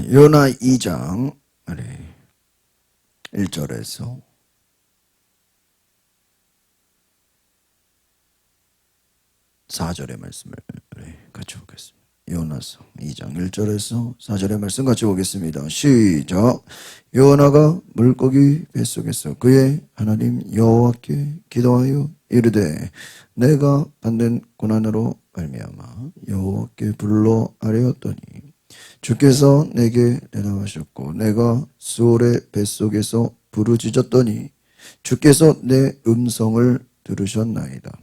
요나 2장 1절에서 4절의 말씀을 같이 보겠습니다. 요나서 2장 1절에서 4절의 말씀 같이 보겠습니다. 시작. 요나가 물고기 뱃속에서 그의 하나님 여호와께 기도하여 이르되 내가 받는 고난으로 말미암아 여호와께 불러 아뢰었더니 주께서 내게 대답하셨고 내가 수월의 뱃속에서 부르짖었더니 주께서 내 음성을 들으셨나이다.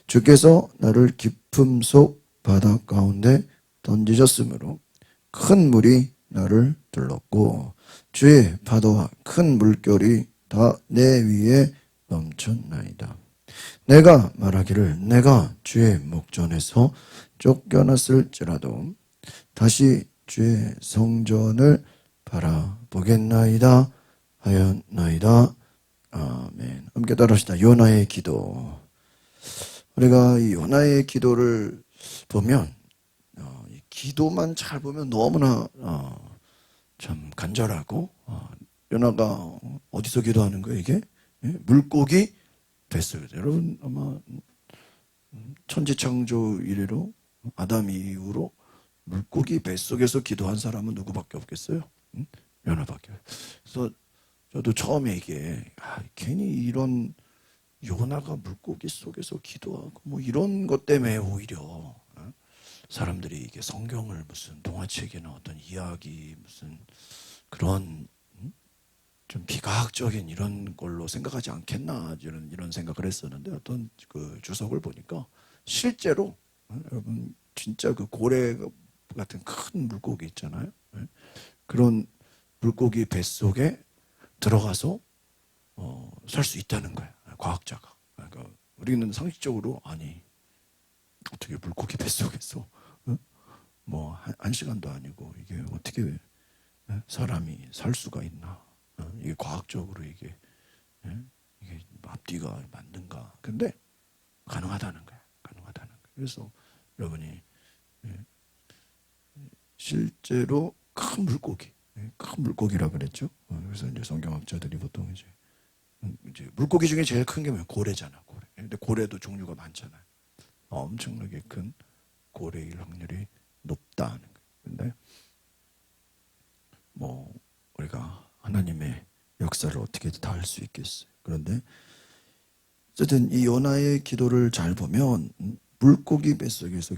주께서 나를 깊음 속 바다 가운데 던지셨으므로 큰 물이 나를 둘렀고 주의 파도와 큰 물결이 다 내 위에 넘쳤나이다. 내가 말하기를 내가 주의 목전에서 쫓겨났을지라도 다시 주의 성전을 바라보겠나이다 하였나이다. 아멘. 함께 따라합시다. 요나의 기도. 우리가 이 요나의 기도를 보면 이 기도만 잘 보면 너무나 참 간절하고 요나가 어디서 기도하는 거예요 이게? 물고기 뱃속에서. 여러분 아마 천지창조 이래로 아담 이후로 물고기 뱃속에서 기도한 사람은 누구밖에 없겠어요? 요나밖에. 그래서 저도 처음에 이게 괜히 이런 요나가 물고기 속에서 기도하고 뭐 이런 것 때문에 오히려 사람들이 이게 성경을 무슨 동화책이나 어떤 이야기 무슨 그런 좀 비과학적인 이런 걸로 생각하지 않겠나 이런 생각을 했었는데 어떤 그 주석을 보니까 실제로 여러분 진짜 그 고래 같은 큰 물고기 있잖아요. 그런 물고기 뱃속에 들어가서 살 수 있다는 거예요. 과학자가. 그러니까 우리는 상식적으로 아니 어떻게 물고기 뱃속에서 뭐 한 시간도 아니고 이게 어떻게 사람이 살 수가 있나? 이게 과학적으로 이게 앞뒤가 맞는가? 근데 가능하다는 거예요. 가능하다는 거예요. 그래서 여러분이 실제로 큰 물고기라 그랬죠. 그래서 이제 성경학자들이 보통 이제 물고기 중에 제일 큰 게 뭐예요? 고래잖아, 고래. 근데 고래도 종류가 많잖아요. 엄청나게 큰 고래일 확률이 높다는 거예요. 근데 뭐 우리가 하나님의 역사를 어떻게 다 할 수 있겠어요. 그런데 어쨌든 이 요나의 기도를 잘 보면 물고기 뱃속에서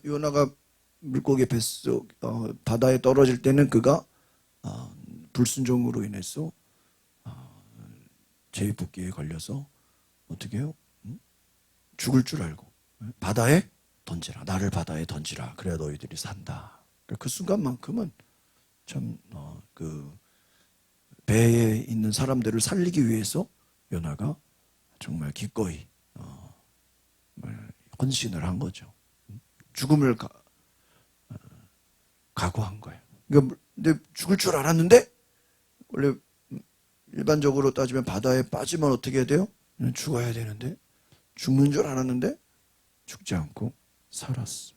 요나가 물고기 뱃속 바다에 떨어질 때는 그가 불순종으로 인해서 제비뽑기에 걸려서 어떻게 해요? 죽을 줄 알고 바다에 던지라. 나를 바다에 던지라. 그래야 너희들이 산다. 그 순간만큼은 참 그 배에 있는 사람들을 살리기 위해서 요나가 정말 기꺼이 헌신을 한 거죠. 죽음을 각오한 거예요. 그러니까 근데 죽을 줄 알았는데 원래 일반적으로 따지면 바다에 빠지면 어떻게 돼요? 죽어야 되는데 죽는 줄 알았는데 죽지 않고 살았어.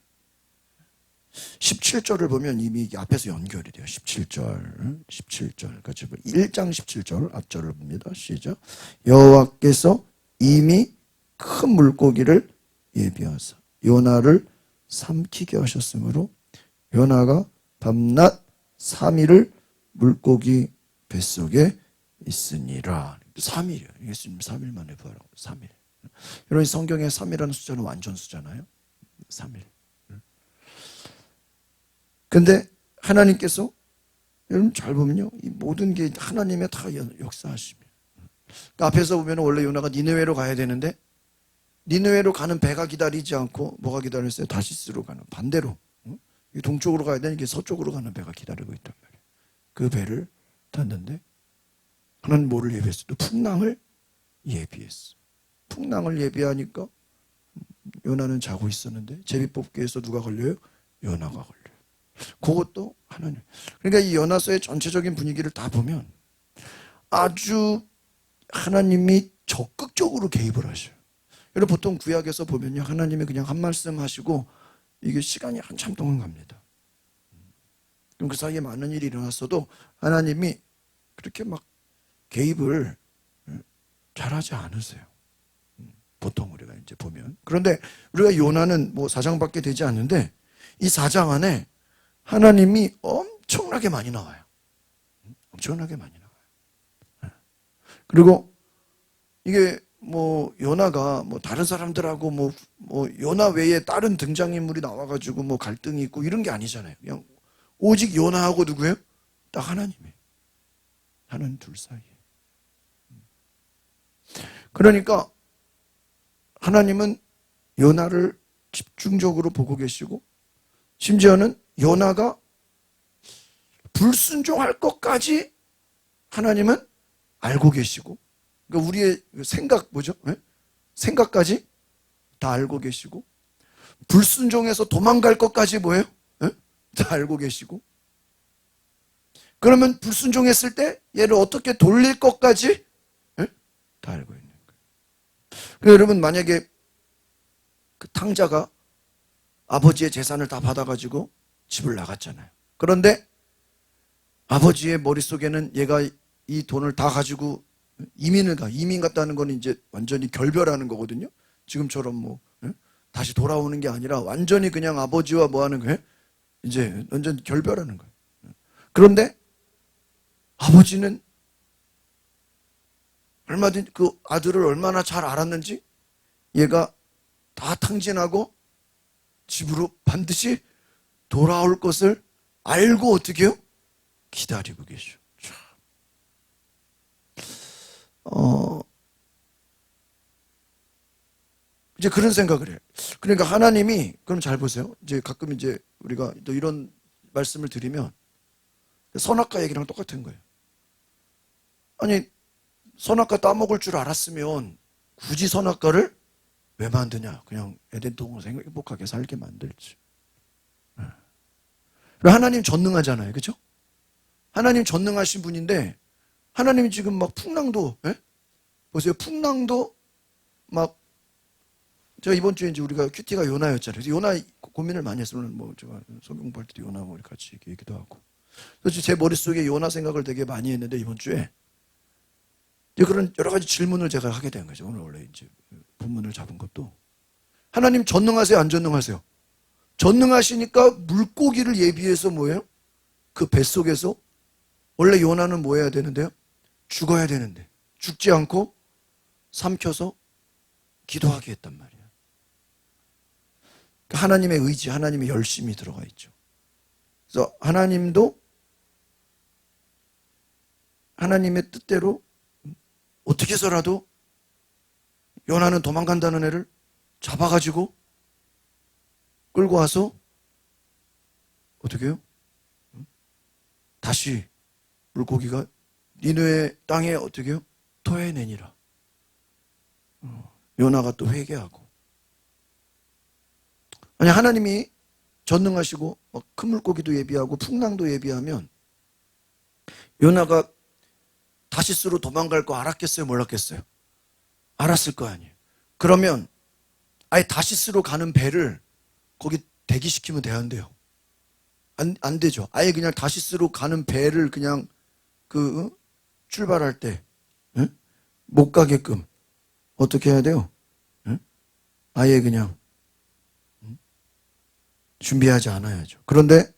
17절을 보면 이미 앞에서 연결이 돼요. 17절 같이 보면 1장 17절 앞절을 봅니다. 시작. 여호와께서 이미 큰 물고기를 예비하사 요나를 삼키게 하셨으므로 요나가 밤낮 3일을 물고기 뱃속에 있으니라. 3일이에요. 예수님 3일 만에 부활하고 3일. 여러분 성경에 3이라는 숫자는 완전 숫자잖아요. 3일. 근데 하나님께서 여러분 잘 보면요. 이 모든 게 하나님의 다 역사하십니다. 그러니까 앞에서 보면 원래 요나가 니느웨로 가야 되는데 니느웨로 가는 배가 기다리지 않고 뭐가 기다렸어요? 다시스로 가는 반대로 동쪽으로 가야 되는 게 서쪽으로 가는 배가 기다리고 있단 말이에요. 그 배를 탔는데 하나님 뭐를 예비했어요? 풍랑을 예비했어. 풍랑을 예비하니까 요나는 자고 있었는데 제비뽑기에서 누가 걸려요? 요나가 걸려요. 그것도 하나님. 그러니까 이 요나서의 전체적인 분위기를 다 보면 아주 하나님이 적극적으로 개입을 하셔요. 여러분 보통 구약에서 보면요 하나님이 그냥 한 말씀 하시고 이게 시간이 한참 동안 갑니다. 그럼 그 사이에 많은 일이 일어났어도 하나님이 그렇게 막 개입을 잘하지 않으세요. 보통 우리가 이제 보면. 그런데 우리가 요나는 뭐 4장밖에 되지 않는데 이 4장 안에 하나님이 엄청나게 많이 나와요. 엄청나게 많이 나와요. 그리고 이게 뭐 요나가 뭐 다른 사람들하고 뭐 요나 외에 다른 등장인물이 나와가지고 뭐 갈등이 있고 이런 게 아니잖아요. 그냥 오직 요나하고 누구예요? 딱 하나님이에요. 하나님 둘 사이에. 그러니까 하나님은 요나를 집중적으로 보고 계시고 심지어는 요나가 불순종할 것까지 하나님은 알고 계시고 그러니까 우리의 생각 뭐죠? 네? 생각까지 다 알고 계시고 불순종해서 도망갈 것까지 뭐예요? 네? 다 알고 계시고 그러면 불순종했을 때 얘를 어떻게 돌릴 것까지 네? 다 알고 있는 거예요. 그러니까 여러분 만약에 그 탕자가 아버지의 재산을 다 받아가지고 집을 나갔잖아요. 그런데 아버지의 머릿속에는 얘가 이 돈을 다 가지고 이민 갔다는 건 이제 완전히 결별하는 거거든요. 지금처럼 뭐 다시 돌아오는 게 아니라 완전히 그냥 아버지와 뭐 하는 거예요? 이제 완전 결별하는 거예요. 그런데 아버지는 얼마든지 그 아들을 얼마나 잘 알았는지 얘가 다 탕진하고 집으로 반드시 돌아올 것을 알고 어떻게 해요? 기다리고 계셔. 이제 그런 생각을 해요. 그러니까 하나님이, 그럼 잘 보세요. 이제 가끔 이제 우리가 또 이런 말씀을 드리면 선악과 얘기랑 똑같은 거예요. 아니, 선악과 따먹을 줄 알았으면 굳이 선악과를 왜 만드냐? 그냥 에덴 동산에서 행복하게 살게 만들지. 하나님 전능하잖아요. 그렇죠? 하나님 전능하신 분인데 하나님이 지금 막 풍랑도 보세요. 풍랑도 막 제가 이번 주에 이제 우리가 큐티가 요나였잖아요. 그래서 요나 고민을 많이 했어요. 오늘 뭐 제가 성경 공부할 때도 요나 뭐 같이 얘기도 하고. 그래서 제 머릿속에 요나 생각을 되게 많이 했는데 이번 주에 이제 그런 여러 가지 질문을 제가 하게 된 거죠. 오늘 원래 이제 본문을 잡은 것도 하나님 전능하세요? 안 전능하세요? 전능하시니까 물고기를 예비해서 뭐예요? 그 뱃속에서 원래 요나는 뭐 해야 되는데요? 죽어야 되는데 죽지 않고 삼켜서 기도하게 했단 말이에요. 하나님의 의지, 하나님의 열심이 들어가 있죠. 그래서 하나님도 하나님의 뜻대로 어떻게 해서라도 요나는 도망간다는 애를 잡아가지고 끌고 와서 어떻게 해요? 다시 물고기가 니느의 땅에 어떻게 해요? 토해내니라. 요나가 또 회개하고. 아니 하나님이 전능하시고 큰 물고기도 예비하고 풍랑도 예비하면 요나가 다시스로 도망갈 거 알았겠어요? 몰랐겠어요? 알았을 거 아니에요. 그러면 아예 다시스로 가는 배를 거기 대기시키면 돼요? 안 되죠. 아예 그냥 다시스로 가는 배를 그냥 출발할 때 못 가게끔 어떻게 해야 돼요? 아예 그냥 준비하지 않아야죠. 그런데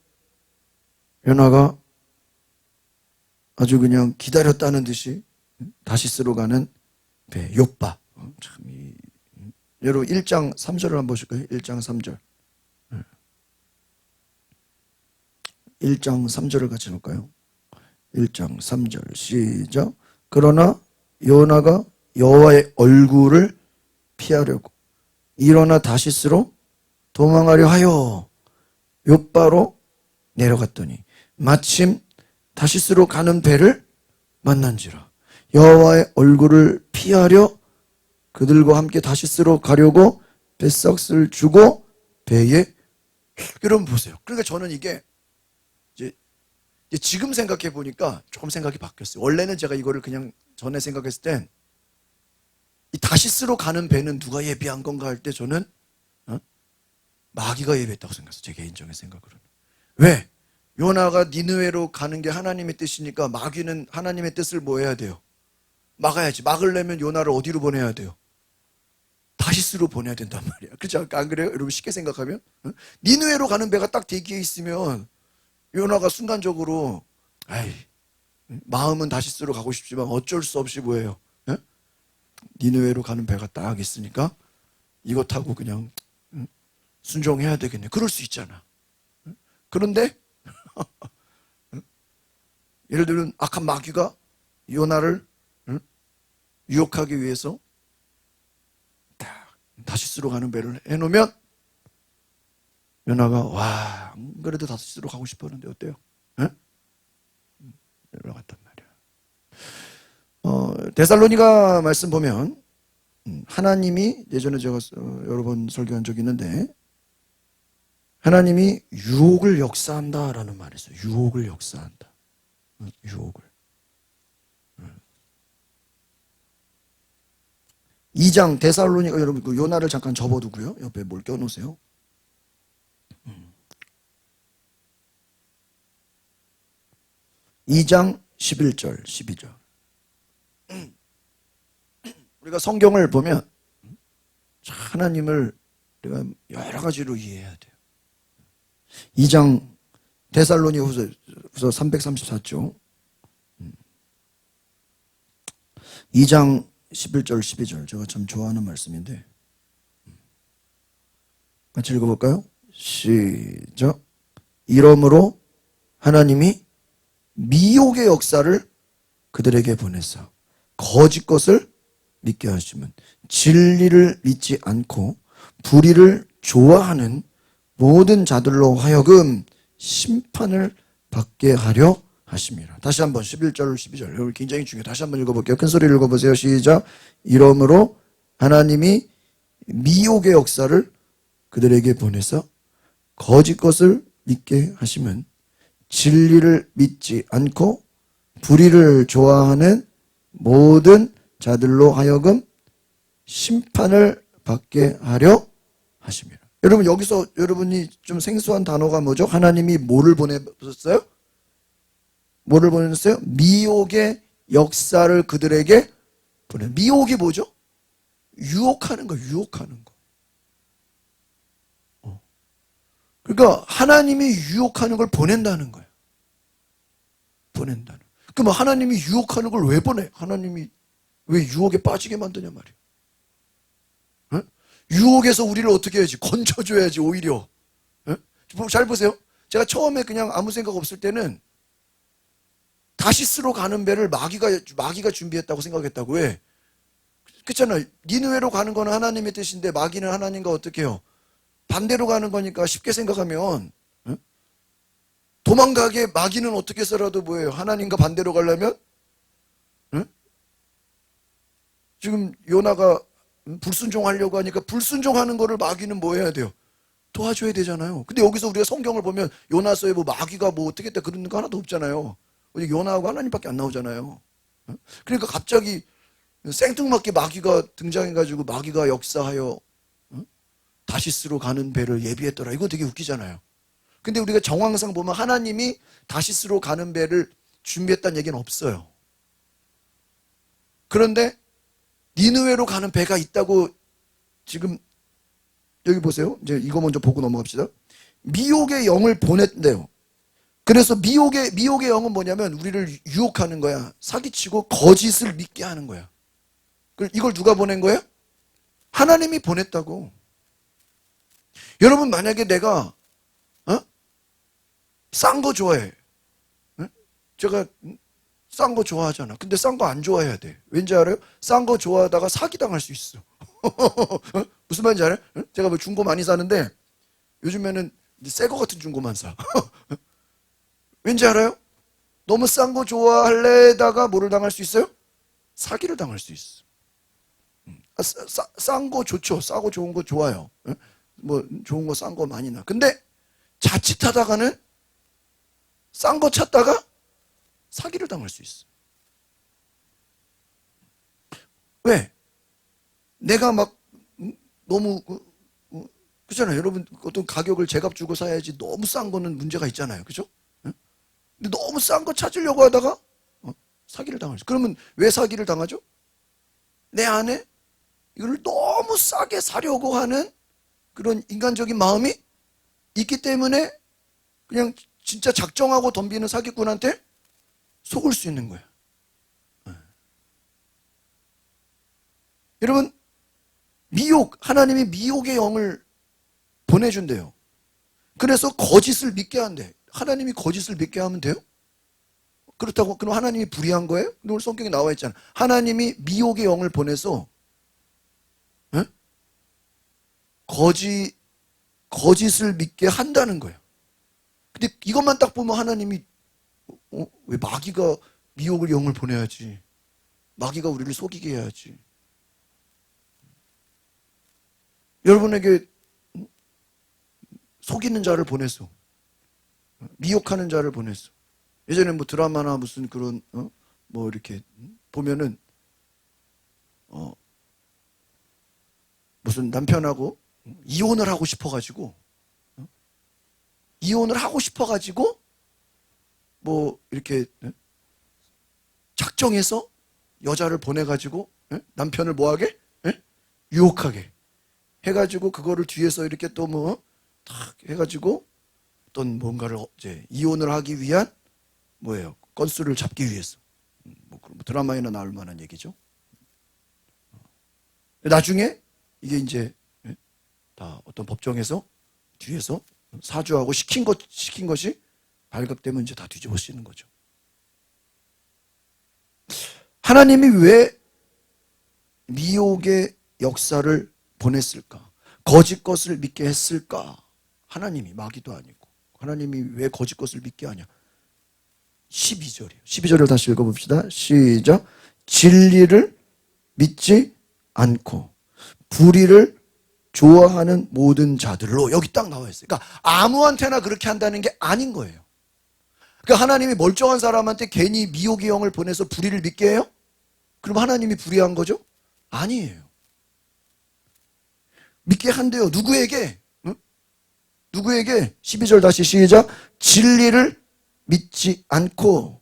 요나가 아주 그냥 기다렸다는 듯이 다시스로 가는 배, 욥바. 여러분 1장 3절을 한번 보실까요? 1장 3절. 1장 3절을 같이 볼까요? 1장 3절 시작. 그러나 요나가 여호와의 얼굴을 피하려고 일어나 다시스로 도망하려 하여 욥바로 내려갔더니 마침 다시스로 가는 배를 만난지라. 여호와의 얼굴을 피하려 그들과 함께 다시스로 가려고 뱃삭을 주고 배에. 여러분 보세요. 그러니까 저는 이게 이제 지금 생각해 보니까 조금 생각이 바뀌었어요. 원래는 제가 이거를 그냥 전에 생각했을 땐 이 다시스로 가는 배는 누가 예비한 건가 할 때 저는 마귀가 예비했다고 생각했어요. 제 개인적인 생각으로는. 왜? 요나가 니느웨로 가는 게 하나님의 뜻이니까 마귀는 하나님의 뜻을 뭐 해야 돼요? 막아야지. 막으려면 요나를 어디로 보내야 돼요? 다시스로 보내야 된단 말이야. 그렇죠? 안 그래요? 여러분 쉽게 생각하면 니느웨로 가는 배가 딱 대기에 있으면 요나가 순간적으로 아이 마음은 다시스로 가고 싶지만 어쩔 수 없이 뭐예요? 니느웨로 가는 배가 딱 있으니까 이거 타고 그냥 순종해야 되겠네. 그럴 수 있잖아. 그런데 예를 들면 악한 마귀가 요나를 유혹하기 위해서 다시스로 가는 배를 해놓으면 요나가 와, 안 그래도 다시스로 가고 싶었는데 어때요? 올라갔단 말이야. 데살로니가 말씀 보면 하나님이 예전에 제가 여러 번 설교한 적이 있는데 하나님이 유혹을 역사한다라는 말이 있어요. 유혹을 역사한다. 유혹을. 2장 데살로니가 여러분 그 요나를 잠깐 접어두고요. 옆에 뭘 껴놓으세요. 2장 11절 12절 우리가 성경을 보면 하나님을 우리가 여러 가지로 이해해야 돼요. 2장 데살로니 후서 334쪽 2장 11절 12절 제가 참 좋아하는 말씀인데 같이 읽어볼까요? 시작. 이러므로 하나님이 미혹의 역사를 그들에게 보내사 거짓 것을 믿게 하시면 진리를 믿지 않고 불의를 좋아하는 모든 자들로 하여금 심판을 받게 하려 하심이라. 다시 한번 11절 12절 여러분 굉장히 중요해요. 다시 한번 읽어볼게요. 큰 소리로 읽어보세요. 시작. 이러므로 하나님이 미혹의 역사를 그들에게 보내서 거짓 것을 믿게 하시면 진리를 믿지 않고 불의를 좋아하는 모든 자들로 하여금 심판을 받게 하려 하심이라. 여러분 여기서 여러분이 좀 생소한 단어가 뭐죠? 하나님이 뭐를 보내셨어요? 뭐를 보내셨어요? 미혹의 역사를 그들에게 보내. 미혹이 뭐죠? 유혹하는 거, 유혹하는 거. 그러니까 하나님이 유혹하는 걸 보낸다는 거예요. 보낸다는. 그럼 하나님이 유혹하는 걸 왜 보내? 하나님이 왜 유혹에 빠지게 만드냐 말이에요. 어? 유혹에서 우리를 어떻게 해야지? 건져줘야지 오히려. 어? 잘 보세요. 제가 처음에 그냥 아무 생각 없을 때는 다시스로 가는 배를 마귀가 준비했다고 생각했다고. 왜? 그렇잖아요. 니느웨로 가는 거는 하나님의 뜻인데 마귀는 하나님과 어떻게 해요? 반대로 가는 거니까 쉽게 생각하면 도망가게 마귀는 어떻게 해서라도 뭐예요? 하나님과 반대로 가려면 지금 요나가 불순종하려고 하니까 불순종하는 거를 마귀는 뭐 해야 돼요? 도와줘야 되잖아요. 근데 여기서 우리가 성경을 보면 요나서에 뭐 마귀가 뭐 어떻게 했다 그런 거 하나도 없잖아요. 요나하고 하나님밖에 안 나오잖아요. 그러니까 갑자기 생뚱맞게 마귀가 등장해가지고 마귀가 역사하여 다시스로 가는 배를 예비했더라. 이거 되게 웃기잖아요. 근데 우리가 정황상 보면 하나님이 다시스로 가는 배를 준비했다는 얘기는 없어요. 그런데 니느웨로 가는 배가 있다고 지금 여기 보세요. 이제 이거 먼저 보고 넘어갑시다. 미혹의 영을 보냈대요. 그래서 미혹의 영은 뭐냐면 우리를 유혹하는 거야. 사기치고 거짓을 믿게 하는 거야. 이걸 누가 보낸 거예요? 하나님이 보냈다고. 여러분 만약에 내가 싼 거 좋아해. 제가 싼 거 좋아하잖아. 근데 싼 거 안 좋아해야 돼. 왠지 알아요? 싼 거 좋아하다가 사기당할 수 있어. 무슨 말인지 알아요? 제가 뭐 중고 많이 사는데 요즘에는 새 거 같은 중고만 사. 왠지 알아요? 너무 싼 거 좋아할래다가 뭐를 당할 수 있어요? 사기를 당할 수 있어. 싼 거 좋죠. 싸고 좋은 거 좋아요. 뭐 좋은 거 싼 거 많이 나. 근데 자칫하다가는 싼 거 찾다가 사기를 당할 수 있어. 왜? 내가 막 너무 그렇잖아요. 여러분 어떤 가격을 제값 주고 사야지 너무 싼 거는 문제가 있잖아요. 그죠? 근데 너무 싼 거 찾으려고 하다가 사기를 당하죠. 그러면 왜 사기를 당하죠? 내 안에 이걸 너무 싸게 사려고 하는 그런 인간적인 마음이 있기 때문에 그냥 진짜 작정하고 덤비는 사기꾼한테 속을 수 있는 거예요. 여러분, 하나님이 미혹의 영을 보내준대요. 그래서 거짓을 믿게 한대. 하나님이 거짓을 믿게 하면 돼요? 그렇다고 그럼 하나님이 불의한 거예요? 오늘 성경에 나와 있잖아. 하나님이 미혹의 영을 보내서 거짓을 믿게 한다는 거예요. 근데 이것만 딱 보면 하나님이 왜 마귀가 미혹의 영을 보내야지. 마귀가 우리를 속이게 해야지. 여러분에게 속이는 자를 보내서 미혹하는 자를 보내서 예전에 뭐 드라마나 무슨 그런 뭐 이렇게 보면은 무슨 남편하고 이혼을 하고 싶어가지고 뭐 이렇게 작정해서 여자를 보내가지고 남편을 뭐하게 유혹하게 해가지고 그거를 뒤에서 이렇게 또 뭐 탁 해가지고 어떤 뭔가를 이제 이혼을 하기 위한 뭐예요? 건수를 잡기 위해서 뭐 드라마에나 나올 만한 얘기죠. 나중에 이게 이제 다 어떤 법정에서 뒤에서 사주하고 시킨 것이 발각되면 이제 다 뒤집어쓰는 거죠. 하나님이 왜 미혹의 역사를 보냈을까? 거짓 것을 믿게 했을까? 하나님이, 마귀도 아니고. 하나님이 왜 거짓 것을 믿게 하냐? 12절이에요. 12절을 다시 읽어봅시다. 시작. 진리를 믿지 않고 불의를 좋아하는 모든 자들로. 여기 딱 나와 있어요. 그러니까 아무한테나 그렇게 한다는 게 아닌 거예요. 그러니까 하나님이 멀쩡한 사람한테 괜히 미혹의 영을 보내서 불의를 믿게 해요? 그럼 하나님이 불의한 거죠? 아니에요. 믿게 한대요. 누구에게? 누구에게? 12절 다시 시작. 진리를 믿지 않고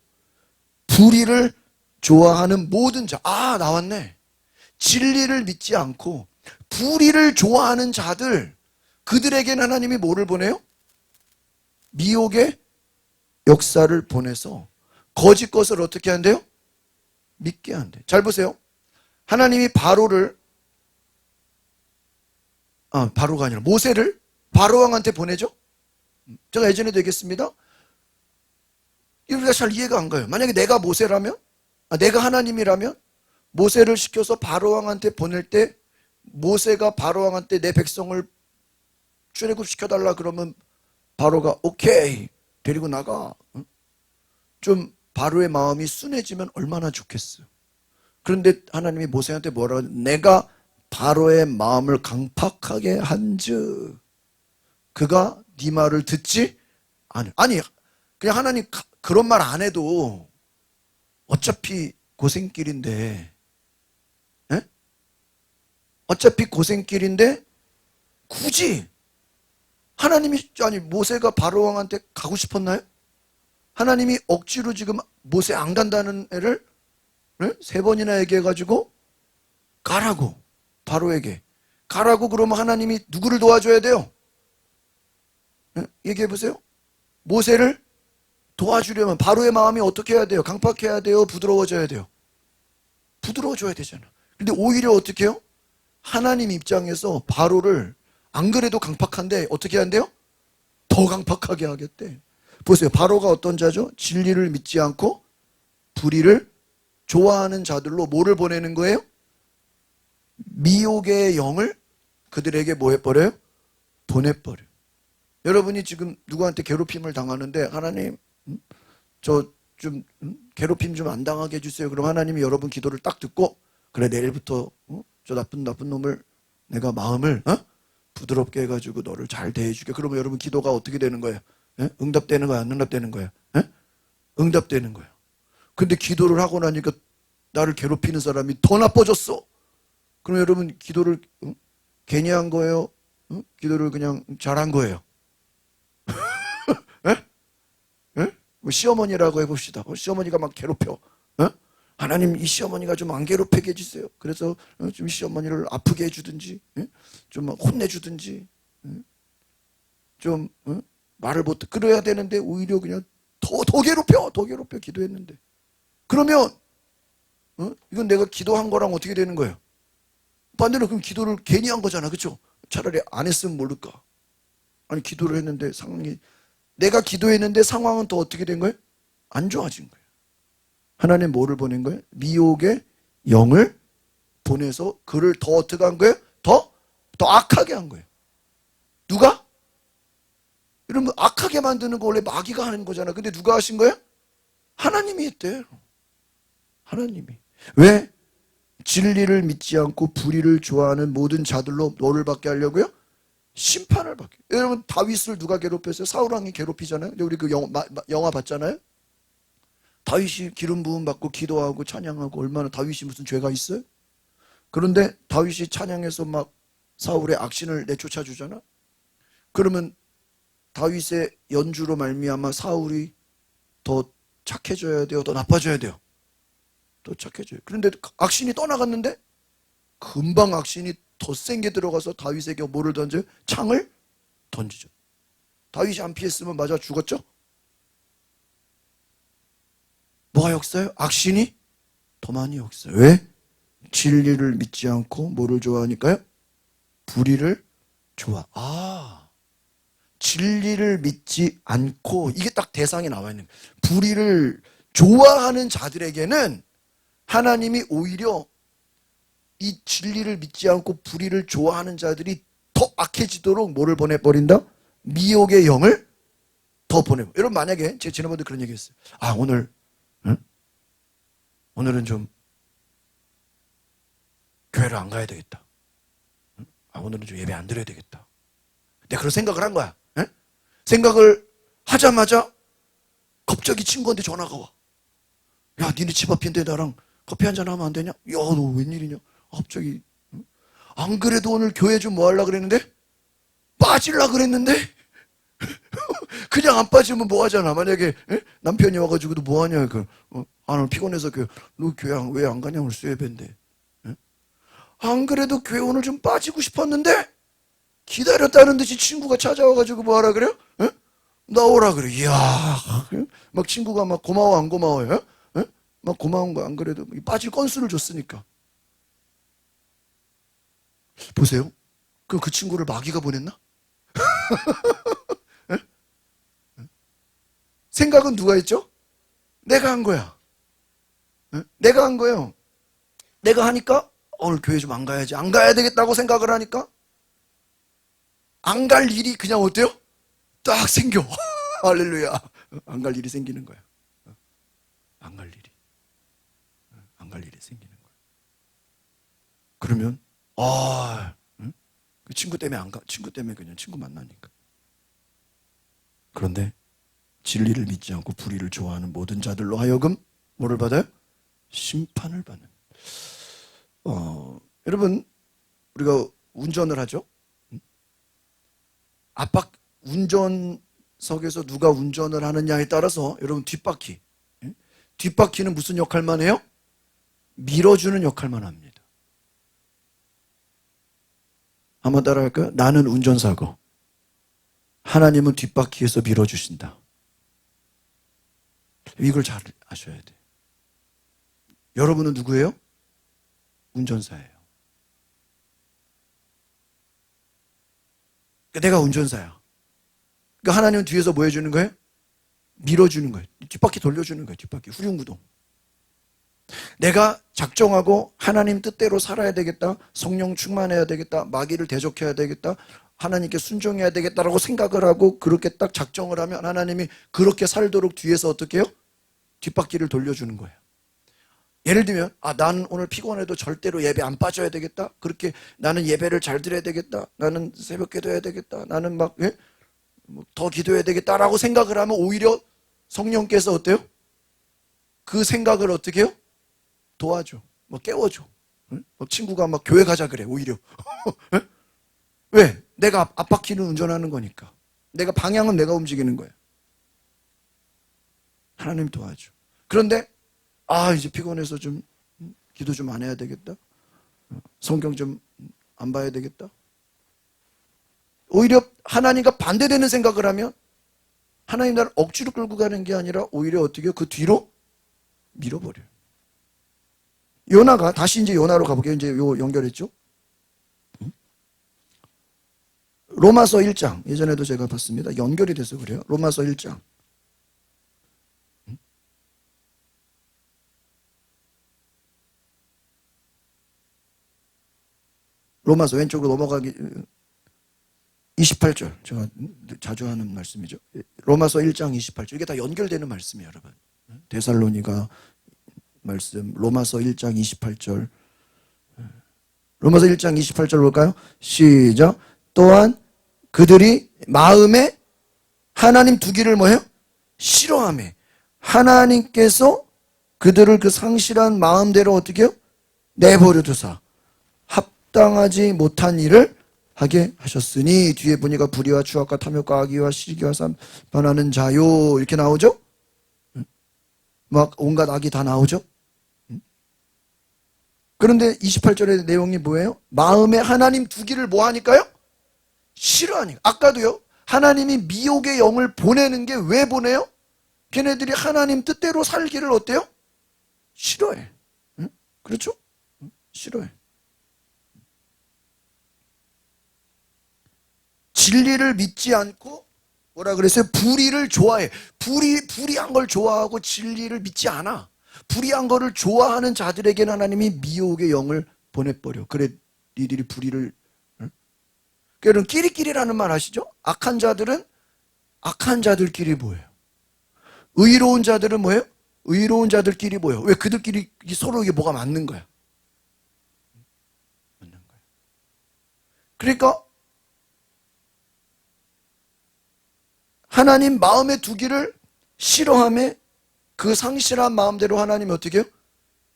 불의를 좋아하는 모든 자. 아, 나왔네. 진리를 믿지 않고 불의를 좋아하는 자들, 그들에게는 하나님이 뭐를 보내요? 미혹의 역사를 보내서 거짓 것을 어떻게 한대요? 믿게 한대. 잘 보세요. 하나님이 바로가 아니라 모세를 바로왕한테 보내죠? 제가 예전에도 얘기했습니다. 우리가 잘 이해가 안 가요. 만약에 내가 모세라면, 내가 하나님이라면 모세를 시켜서 바로왕한테 보낼 때 모세가 바로왕한테 내 백성을 출애굽시켜달라 그러면 바로가 오케이 데리고 나가. 좀 바로의 마음이 순해지면 얼마나 좋겠어요. 그런데 하나님이 모세한테 뭐라고 하죠? 내가 바로의 마음을 강팍하게 한즉 그가 네 말을 듣지 않을. 아니 그냥 하나님 그런 말 안 해도 어차피 고생길인데, 어차피 고생길인데 굳이 하나님이, 아니 모세가 바로왕한테 가고 싶었나요? 하나님이 억지로 지금 모세 안 간다는 애를 3번이나 얘기해가지고 가라고, 바로에게 가라고. 그러면 하나님이 누구를 도와줘야 돼요? 얘기해 보세요. 모세를 도와주려면 바로의 마음이 어떻게 해야 돼요? 강팍해야 돼요? 부드러워져야 돼요? 부드러워져야 되잖아. 근데 오히려 어떻게 해요? 하나님 입장에서 바로를 안 그래도 강팍한데 어떻게 한대요? 더 강팍하게 하겠대. 보세요. 바로가 어떤 자죠? 진리를 믿지 않고 불의를 좋아하는 자들로 뭐를 보내는 거예요? 미혹의 영을 그들에게 뭐 해버려요? 보내버려요. 여러분이 지금 누구한테 괴롭힘을 당하는데 하나님 저 좀 괴롭힘 좀 안 당하게 해주세요. 그럼 하나님이 여러분 기도를 딱 듣고 그래 내일부터 저 나쁜 놈을 내가 마음을 부드럽게 해가지고 너를 잘 대해주게. 그러면 여러분 기도가 어떻게 되는 거예요? 응답되는 거야? 안 응답되는 거야? 응답되는 거예요. 근데 기도를 하고 나니까 나를 괴롭히는 사람이 더 나빠졌어. 그럼 여러분 기도를 괜히 한 거예요? 기도를 그냥 잘한 거예요? 뭐 시어머니라고 해봅시다. 시어머니가 막 괴롭혀. 어? 하나님 이 시어머니가 좀 안 괴롭히게 해주세요. 그래서 좀 시어머니를 아프게 해주든지, 좀 혼내주든지, 좀 말을 못 끌어야 되는데 오히려 그냥 더 괴롭혀 기도했는데. 그러면 이건 내가 기도한 거랑 어떻게 되는 거예요? 반대로 그럼 기도를 괜히 한 거잖아, 그렇죠? 차라리 안 했으면 모를까. 아니 기도를 했는데 상황이, 내가 기도했는데 상황은 더 어떻게 된 거예요? 안 좋아진 거예요. 하나님 뭐를 보낸 거예요? 미혹의 영을 보내서 그를 더 어떻게 한 거예요? 더 악하게 한 거예요. 누가? 이러면 악하게 만드는 거 원래 마귀가 하는 거잖아. 근데 누가 하신 거예요? 하나님이 했대요. 하나님이. 왜? 진리를 믿지 않고 불의를 좋아하는 모든 자들로 뭐를 받게 하려고요? 심판을 받게. 여러분 다윗을 누가 괴롭혔어요? 사울왕이 괴롭히잖아요. 근데 우리 그 영화 봤잖아요. 다윗이 기름 부음 받고 기도하고 찬양하고 얼마나 다윗이 무슨 죄가 있어요? 그런데 다윗이 찬양해서 막 사울의 악신을 내쫓아 주잖아. 그러면 다윗의 연주로 말미암아 사울이 더 착해져야 돼요? 더 나빠져야 돼요? 더 착해져요. 그런데 악신이 떠나갔는데 금방 악신이 더 센 게 들어가서 다윗에게 뭐를 던져요? 창을 던지죠. 다윗이 안 피했으면 맞아 죽었죠? 뭐가 역사요? 악신이 더 많이 역사요. 왜? 진리를 믿지 않고 뭐를 좋아하니까요? 불의를 좋아. 진리를 믿지 않고, 이게 딱 대상이 나와 있는 거예요. 불의를 좋아하는 자들에게는 하나님이 오히려 이 진리를 믿지 않고 불의를 좋아하는 자들이 더 악해지도록 뭐를 보내버린다? 미혹의 영을 더 보내버. 여러분 만약에 제가 지난번에 그런 얘기 했어요. 오늘 오늘은 좀 교회를 안 가야 되겠다. 오늘은 좀 예배 안 드려야 되겠다. 내가 그런 생각을 한 거야. 생각을 하자마자 갑자기 친구한테 전화가 와. 야, 니네 집 앞인데 나랑 커피 한잔 하면 안 되냐? 야, 너 웬일이냐? 갑자기. 안 그래도 오늘 교회 좀 뭐 하려고 그랬는데? 빠질라 그랬는데? 그냥 안 빠지면 뭐 하잖아. 만약에 남편이 와가지고도 뭐 하냐. 오늘 피곤해서 너 교회 왜 안 가냐? 오늘 수요예배인데. 안 그래도 교회 오늘 좀 빠지고 싶었는데? 기다렸다는 듯이 친구가 찾아와가지고 뭐 하라 그래요? 나오라 그래. 이야. 막 친구가 막 고마워 안 고마워요? 막 고마운 거 안 그래도 빠질 건수를 줬으니까. 보세요. 그럼 그 친구를 마귀가 보냈나? 생각은 누가 했죠? 내가 한 거야. 내가 한 거예요. 내가 하니까 오늘 교회 좀 안 가야지. 안 가야 되겠다고 생각을 하니까 안 갈 일이 그냥 어때요? 딱 생겨. 할렐루야. 안 갈 일이 생기는 거야. 안 갈 일이. 안 갈 일이 생기는 거야. 그러면 그 친구 때문에 안 가. 친구 때문에 그냥 친구 만나니까. 그런데 진리를 믿지 않고 불의를 좋아하는 모든 자들로 하여금 뭐를 받아요? 심판을 받는. 여러분 우리가 운전을 하죠. 앞바 운전석에서 누가 운전을 하느냐에 따라서 여러분 뒷바퀴는 무슨 역할만 해요? 밀어주는 역할만 합니다. 한번 따라할까요? 나는 운전사고 하나님은 뒷바퀴에서 밀어주신다. 이걸 잘 아셔야 돼요. 여러분은 누구예요? 운전사예요. 내가 운전사야. 그러니까 하나님은 뒤에서 뭐 해주는 거예요? 밀어주는 거예요. 뒷바퀴 돌려주는 거예요. 뒷바퀴 후륜구동. 내가 작정하고 하나님 뜻대로 살아야 되겠다. 성령 충만해야 되겠다. 마귀를 대적해야 되겠다. 하나님께 순종해야 되겠다라고 생각을 하고 그렇게 딱 작정을 하면 하나님이 그렇게 살도록 뒤에서 어떻게 해요? 뒷바퀴를 돌려주는 거예요. 예를 들면 나는 오늘 피곤해도 절대로 예배 안 빠져야 되겠다. 그렇게 나는 예배를 잘 드려야 되겠다. 나는 새벽 기도해야 되겠다. 나는 더 기도해야 되겠다라고 생각을 하면 오히려 성령께서 어때요? 그 생각을 어떻게 해요? 도와줘. 깨워줘. 친구가 교회 가자 그래 오히려. 왜? 내가 앞바퀴는 운전하는 거니까. 내가 방향은 내가 움직이는 거야. 하나님 도와줘. 그런데 이제 피곤해서 좀 기도 좀 안 해야 되겠다. 성경 좀 안 봐야 되겠다. 오히려 하나님과 반대되는 생각을 하면 하나님 나를 억지로 끌고 가는 게 아니라 오히려 어떻게 그 뒤로 밀어버려요. 요나가 다시 이제 요나로 가볼게요. 이제 요 연결했죠. 로마서 1장 예전에도 제가 봤습니다. 연결이 돼서 그래요. 로마서 1장 로마서 왼쪽으로 넘어가기 28절 제가 자주 하는 말씀이죠. 로마서 1장 28절 이게 다 연결되는 말씀이에요, 여러분. 데살로니가 말씀 로마서 1장 28절 로마서 1장 28절 볼까요? 시작. 또한 그들이 마음에 하나님 두기를 뭐예요? 싫어하며 하나님께서 그들을 그 상실한 마음대로 어떻게 해요? 내버려 두사 합당하지 못한 일을 하게 하셨으니 뒤에 보니까 불의와 추악과 탐욕과 악의와 시기와 반하는 자요 이렇게 나오죠? 막 온갖 악이 다 나오죠? 그런데 28절의 내용이 뭐예요? 마음에 하나님 두기를 뭐 하니까요? 싫어하니까. 아까도요. 하나님이 미혹의 영을 보내는 게 왜 보내요? 걔네들이 하나님 뜻대로 살기를 어때요? 싫어해. 응? 그렇죠? 싫어해. 진리를 믿지 않고 뭐라 그랬어요? 불의를 좋아해. 불의한 걸 좋아하고 진리를 믿지 않아. 불의한 거를 좋아하는 자들에게는 하나님이 미혹의 영을 보내버려. 그래 니들이 불의를. 그러니까 끼리끼리라는 말 아시죠? 악한 자들은 악한 자들끼리 모여요. 의로운 자들은 뭐예요? 의로운 자들끼리 모여. 왜? 그들끼리 서로 이게 뭐가 맞는 거야. 맞는 거야. 그러니까 하나님 마음에 두기를 싫어하며 그 상실한 마음대로 하나님이 어떻게 해요?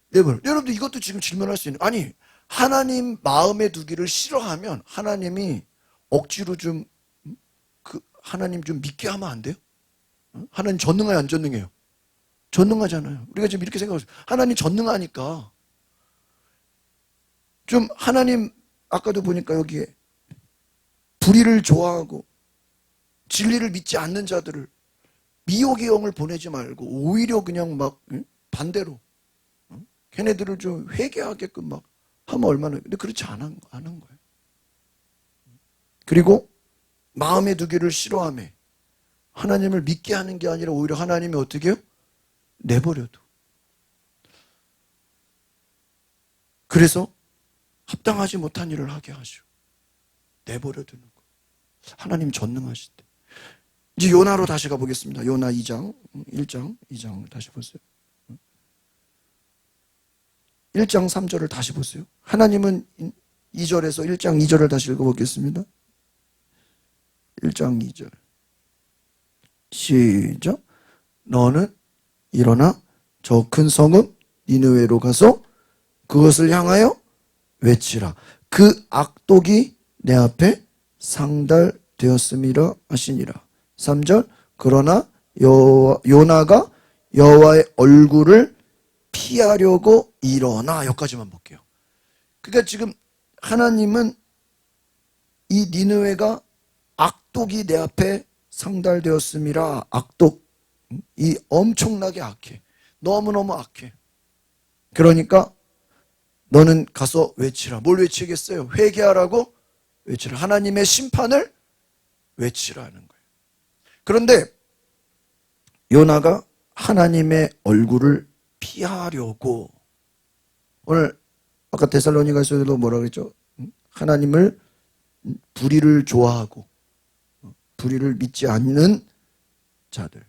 내버려. 여러분들 이것도 지금 질문할 수 있는. 아니 하나님 마음에 두기를 싫어하면 하나님이 억지로 좀 하나님 좀 믿게 하면 안 돼요? 하나님 전능해요, 안 전능해요? 전능하잖아요. 우리가 지금 이렇게 생각하죠. 하나님 전능하니까 좀 하나님 아까도 보니까 여기에 불의를 좋아하고 진리를 믿지 않는 자들을 미혹의 영을 보내지 말고 오히려 그냥 막 반대로 걔네들을 좀 회개하게끔 막 하면 얼마나. 근데 그렇지 않은 거예요. 그리고 마음에 두기를 싫어하며 하나님을 믿게 하는 게 아니라 오히려 하나님이 어떻게 해요? 내버려둬. 그래서 합당하지 못한 일을 하게 하시오. 내버려두는 거. 하나님 전능하시대. 이제 요나로 다시 가보겠습니다. 요나 2장, 1장, 2장 다시 보세요. 1장 3절을 다시 보세요. 하나님은 2절에서 1장 2절을 다시 읽어보겠습니다. 1장 2절 시작. 너는 일어나 저 큰 성읍 니느웨로 가서 그것을 향하여 외치라. 그 악독이 내 앞에 상달되었음이라 하시니라. 3절 그러나 요나가 여호와의 얼굴을 피하려고 일어나. 여기까지만 볼게요. 그러니까 지금 하나님은 이 니느웨가 악독이 내 앞에 상달되었음이라. 악독 이 엄청나게 악해. 너무너무 악해. 그러니까 너는 가서 외치라. 뭘 외치겠어요? 회개하라고 외치라. 하나님의 심판을 외치라는 거예요. 그런데 요나가 하나님의 얼굴을 피하려고, 오늘 아까 데살로니가서도 뭐라 그랬죠? 하나님을 불의를 좋아하고 불의를 믿지 않는 자들,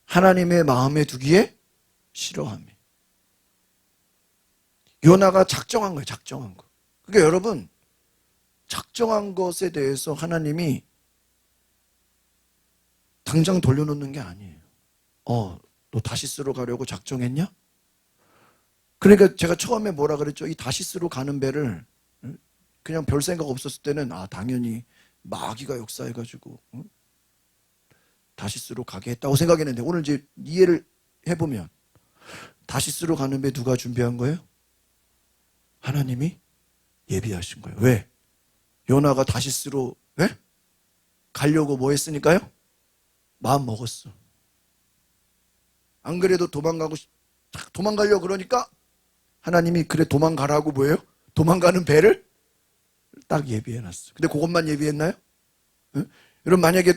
하나님의 마음에 두기에 싫어함이. 요나가 작정한 거예요. 작정한 거. 그러니까 여러분 작정한 것에 대해서 하나님이 당장 돌려놓는 게 아니에요. 너 다시스로 가려고 작정했냐? 그러니까 제가 처음에 뭐라 그랬죠? 이 다시스로 가는 배를 그냥 별 생각 없었을 때는 당연히 마귀가 역사해가지고 다시스로 가게 했다고 생각했는데 오늘 이제 이해를 해보면 다시스로 가는 배 누가 준비한 거예요? 하나님이 예비하신 거예요. 왜? 요나가 다시스로 가려고 뭐 했으니까요? 마음 먹었어. 안 그래도 도망가려고 그러니까 하나님이 그래 도망가라고 뭐예요? 도망가는 배를 딱 예비해놨어. 근데 그것만 예비했나요? 응? 여러분 만약에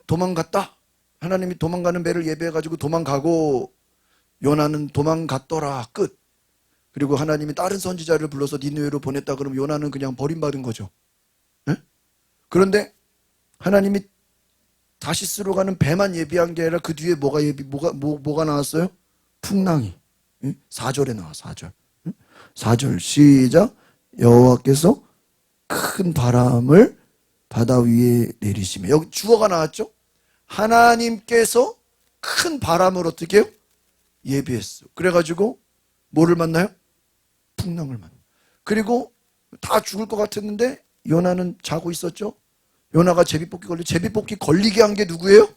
도망갔다. 하나님이 도망가는 배를 예비해가지고 도망가고 요나는 도망갔더라. 끝. 그리고 하나님이 다른 선지자를 불러서 니느웨로 보냈다 그러면 요나는 그냥 버림받은 거죠. 응? 그런데 하나님이 다시스로 가는 배만 예비한 게 아니라 그 뒤에 뭐가 나왔어요? 풍랑이. 응? 4절에 나와 4절. 응? 4절 시작. 여호와께서 큰 바람을 바다 위에 내리시며 여기 주어가 나왔죠? 하나님께서 큰 바람을 어떻게 해요? 예비했어. 그래가지고 뭐를 만나요? 풍랑을 만나. 그리고 다 죽을 것 같았는데 요나는 자고 있었죠? 요나가 제비뽑기 걸리게 한 게 누구예요?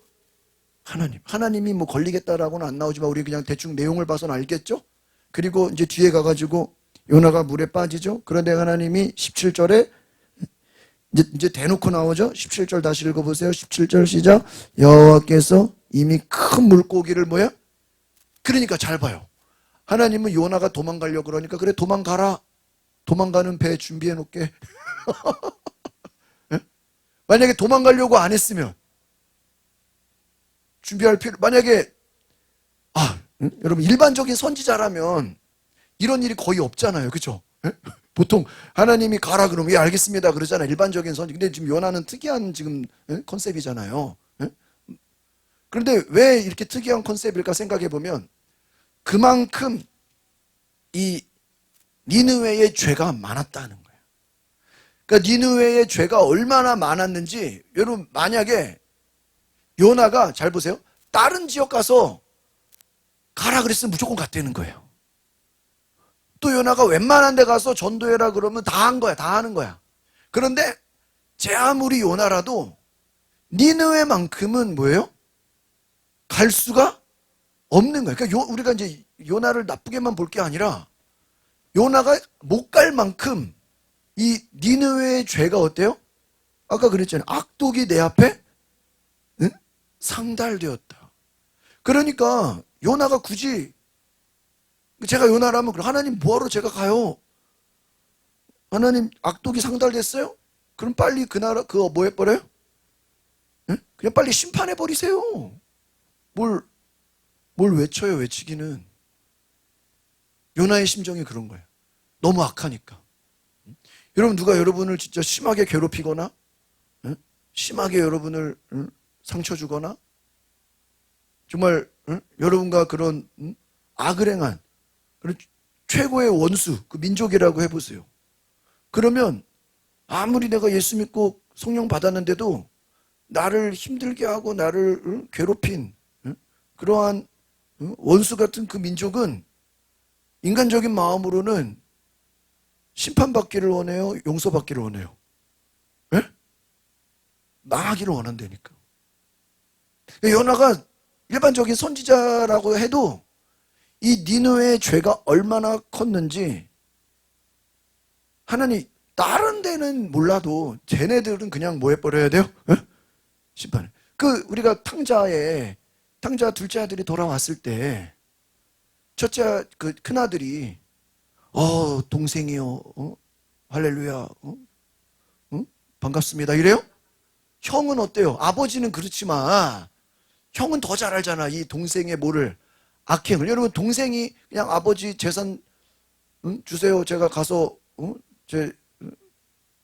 하나님. 하나님이 뭐 걸리겠다라고는 안 나오지만 우리 그냥 대충 내용을 봐서는 알겠죠? 그리고 이제 뒤에 가가지고 요나가 물에 빠지죠? 그런데 하나님이 17절에 이제 대놓고 나오죠? 17절 다시 읽어보세요. 17절 시작. 여호와께서 이미 큰 물고기를 뭐야? 그러니까 잘 봐요. 하나님은 요나가 도망가려고 그러니까 그래 도망가라. 도망가는 배 준비해 놓게. 만약에 도망가려고 안 했으면 준비할 필요 만약에 여러분 일반적인 선지자라면 이런 일이 거의 없잖아요. 그렇죠? 보통 하나님이 가라 그러면 예 알겠습니다 그러잖아요. 일반적인 선지. 근데 지금 요나는 특이한 지금 컨셉이잖아요. 그런데 왜 이렇게 특이한 컨셉일까 생각해 보면 그만큼 이 니느웨의 죄가 많았다는 거예요. 그러니까 니느웨의 죄가 얼마나 많았는지 여러분 만약에 요나가 잘 보세요. 다른 지역 가서 가라 그랬으면 무조건 갔다는 거예요. 또 요나가 웬만한 데 가서 전도해라 그러면 다 한 거야. 다 하는 거야. 그런데 제 아무리 요나라도 니느웨만큼은 뭐예요? 갈 수가 없는 거예요. 그러니까 우리가 이제 요나를 나쁘게만 볼 게 아니라 요나가 못 갈 만큼 이 니느웨의 죄가 어때요? 아까 그랬잖아요. 악독이 내 앞에 상달되었다. 그러니까 요나가 굳이 제가 요나라면 그럼 하나님 뭐하러 제가 가요? 하나님 악독이 상달됐어요? 그럼 빨리 그 나라 그거 뭐 해버려요? 그냥 빨리 심판해버리세요. 뭘 외쳐요 외치기는. 요나의 심정이 그런 거예요. 너무 악하니까. 여러분 누가 여러분을 진짜 심하게 괴롭히거나 심하게 여러분을 상처 주거나 정말 여러분과 그런 악을 행한 그런 최고의 원수 그 민족이라고 해보세요. 그러면 아무리 내가 예수 믿고 성령 받았는데도 나를 힘들게 하고 나를 괴롭힌 그러한 원수 같은 그 민족은 인간적인 마음으로는 심판받기를 원해요? 용서받기를 원해요? 망하기를 원한다니까. 요나가 일반적인 선지자라고 해도 이 니느웨의 죄가 얼마나 컸는지 하나님 다른 데는 몰라도 쟤네들은 그냥 뭐 해버려야 돼요? 심판을. 우리가 탕자 둘째 아들이 돌아왔을 때 첫째 그 큰아들이 동생이요 할렐루야 반갑습니다 이래요? 형은 어때요? 아버지는 그렇지만 형은 더 잘 알잖아. 이 동생의 뭐를 악행을. 여러분 동생이 그냥 아버지 재산 주세요. 제가 가서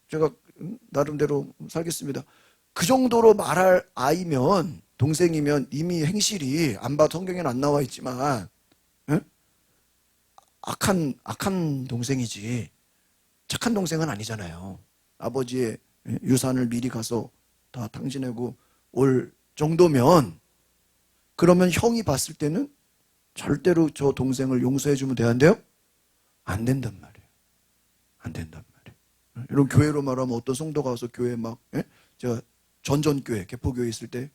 제가 나름대로 살겠습니다. 그 정도로 말할 아이면 동생이면 이미 행실이 안 봐도 성경에는 안 나와 있지만 악한 동생이지 착한 동생은 아니잖아요. 아버지의 유산을 미리 가서 다 탕진하고 올 정도면 그러면 형이 봤을 때는 절대로 저 동생을 용서해주면 되는데요? 안 된단 말이에요. 안 된단 말이에요. 이런 교회로 말하면 어떤 성도가 와서 교회 막 제가 전전교회 개포교회 있을 때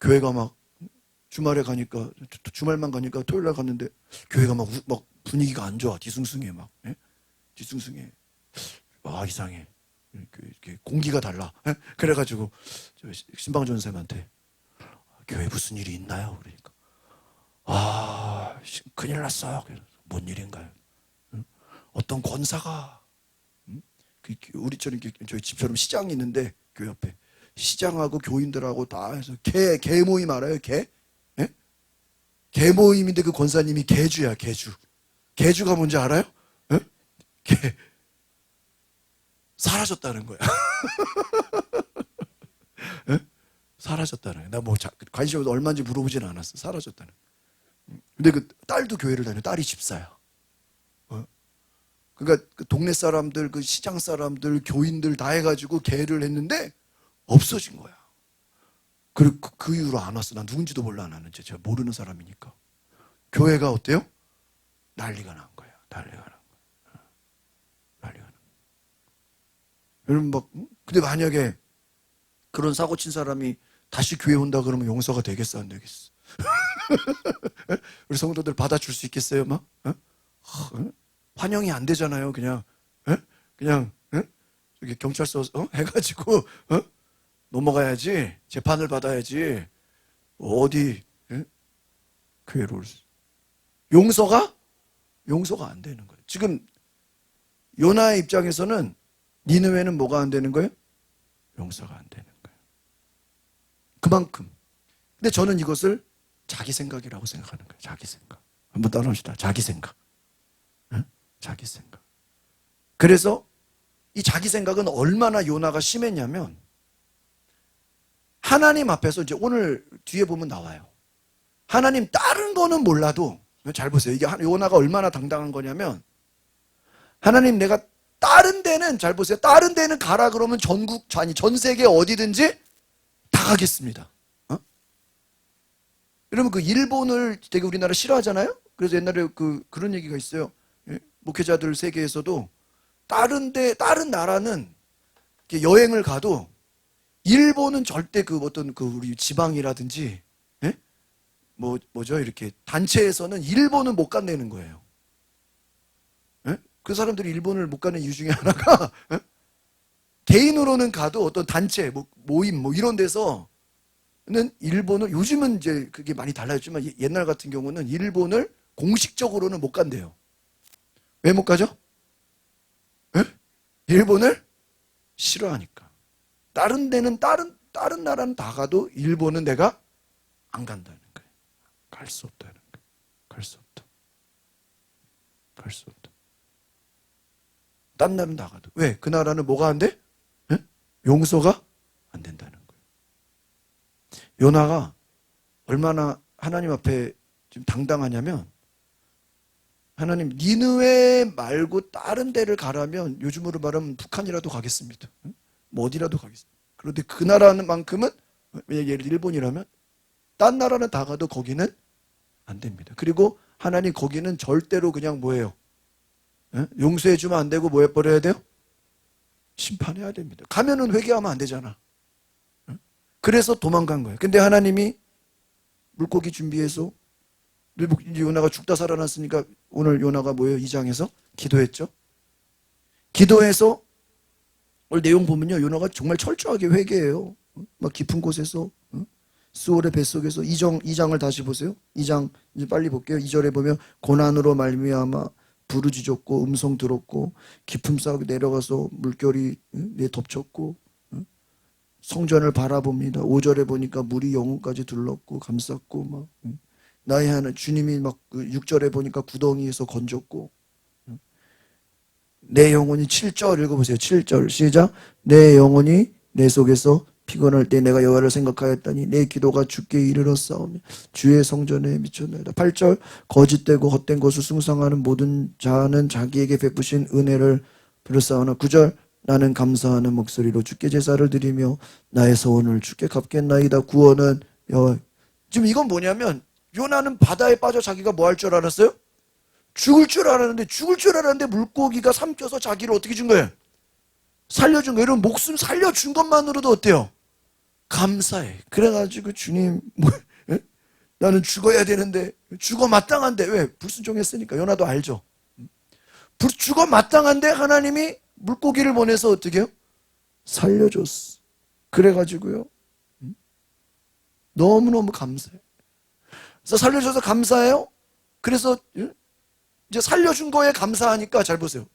교회가 막 주말에 가니까 주말만 가니까 토요일 날 갔는데 교회가 막 분위기가 안 좋아. 뒤숭숭해 막. 예? 뒤숭숭해. 아 이상해. 이렇게 공기가 달라. 예? 그래가지고 신방전 선생님한테 교회 무슨 일이 있나요? 그러니까 큰일 났어요. 뭔 일인가요? 응? 어떤 권사가 우리처럼 저희 집처럼 시장이 있는데 교회 옆에 시장하고 교인들하고 다 해서 개 모임 알아요? 개? 예? 개 모임인데 그 권사님이 개주야 개주. 개주가 뭔지 알아요? 예? 개 사라졌다는 거야. 예? 사라졌다는 거야. 나 뭐 관심 없어 얼마인지 물어보진 않았어. 사라졌다는 거야. 근데 그 딸도 교회를 다녀. 딸이 집사야. 그러니까 그 동네 사람들, 그 시장 사람들, 교인들 다 해가지고 개를 했는데 없어진 거야. 그리고 그 이후로 안 왔어. 난 누군지도 몰라 나는 제가 모르는 사람이니까. 교회가 어때요? 난리가 난 거야. 난리가 난 거야. 난리가 난 거야. 여러분 막 근데 만약에 그런 사고 친 사람이 다시 교회 온다 그러면 용서가 되겠어 안 되겠어? 우리 성도들 받아줄 수 있겠어요? 막 환영이 안 되잖아요. 그냥 그냥 저기 경찰서 해가지고 넘어가야지 재판을 받아야지 어디 교회로 올 수. 용서가 안 되는 거예요. 지금 요나의 입장에서는 니느웨는 뭐가 안 되는 거예요? 용서가 안 되는 거예요. 그만큼. 근데 저는 이것을 자기 생각이라고 생각하는 거예요. 자기 생각. 한번 따라합시다. 자기 생각. 자기 생각. 그래서 이 자기 생각은 얼마나 요나가 심했냐면 하나님 앞에서 이제 오늘 뒤에 보면 나와요. 하나님 다른 거는 몰라도 잘 보세요. 이게 요나가 얼마나 당당한 거냐면 하나님 내가 다른 데는 잘 보세요. 다른 데는 가라 그러면 전 세계 어디든지 다 가겠습니다. 여러분 그 일본을 되게 우리나라 싫어하잖아요. 그래서 옛날에 그런 얘기가 있어요. 목회자들 세계에서도 다른 나라는 여행을 가도 일본은 절대 어떤 우리 지방이라든지 뭐죠 이렇게 단체에서는 일본은 못 간다는 거예요. 그 사람들이 일본을 못 가는 이유 중에 하나가 개인으로는 가도 어떤 단체 모임 이런 데서는 일본을 요즘은 이제 그게 많이 달라졌지만 옛날 같은 경우는 일본을 공식적으로는 못 간대요. 왜 못 가죠? 일본을 싫어하니까. 다른 데는 다른 나라는 다 가도 일본은 내가 안 간다는 거예요. 갈 수 없다는 거예요. 갈 수 없다. 갈 수 없다. 딴 나라는 다 가도. 왜? 그 나라는 뭐가 안 돼? 용서가 안 된다는 거예요. 요나가 얼마나 하나님 앞에 좀 당당하냐면 하나님 니느웨 말고 다른 데를 가라면 요즘으로 말하면 북한이라도 가겠습니다. 뭐 어디라도 가겠습니다. 그런데 그 나라만큼은 예를 들어 일본이라면 딴 나라는 다 가도 거기는 안 됩니다. 그리고 하나님 거기는 절대로 그냥 뭐예요? 용서해주면 안 되고 뭐 해버려야 돼요? 심판해야 됩니다. 가면은 회개하면 안 되잖아. 그래서 도망간 거예요. 근데 하나님이 물고기 준비해서 이제 요나가 죽다 살아났으니까 오늘 요나가 뭐예요? 2장에서 기도했죠. 기도해서 오늘 내용 보면요. 요나가 정말 철저하게 회개해요. 막 깊은 곳에서 스올의 뱃속에서 2장을 다시 보세요. 2장 이제 빨리 볼게요. 2절에 보면 고난으로 말미암아 부르짖었고 음성 들었고 깊음 싸고 내려가서 물결이 내 덮쳤고 성전을 바라봅니다. 5절에 보니까 물이 영혼까지 둘렀고 감쌌고 막 나의 하나 주님이 막 6절에 보니까 구덩이에서 건졌고 내 영혼이 7절 읽어보세요. 7절 시작. 내 영혼이 내 속에서 피곤할 때 내가 여호와를 생각하였더니 내 기도가 주께 이르렀사오며 주의 성전에 미쳤나이다. 8절 거짓되고 헛된 것을 숭상하는 모든 자는 자기에게 베푸신 은혜를 비롯사오나 9절 나는 감사하는 목소리로 주께 제사를 드리며 나의 소원을 주께 갚겠나이다. 구원은 여호와. 지금 이건 뭐냐면 요나는 바다에 빠져 자기가 뭐 할 줄 알았어요? 죽을 줄 알았는데 물고기가 삼켜서 자기를 어떻게 준 거예요? 살려준 거예요. 여러분 목숨 살려준 것만으로도 어때요? 감사해. 그래가지고 주님, 예? 나는 죽어야 되는데, 죽어 마땅한데, 왜? 불순종했으니까. 요나도 알죠. 죽어 마땅한데 하나님이 물고기를 보내서 어떻게 해요? 살려줬어. 그래가지고요. 너무너무 감사해. 그래서 살려줘서 감사해요. 그래서 이제 살려준 거에 감사하니까 잘 보세요.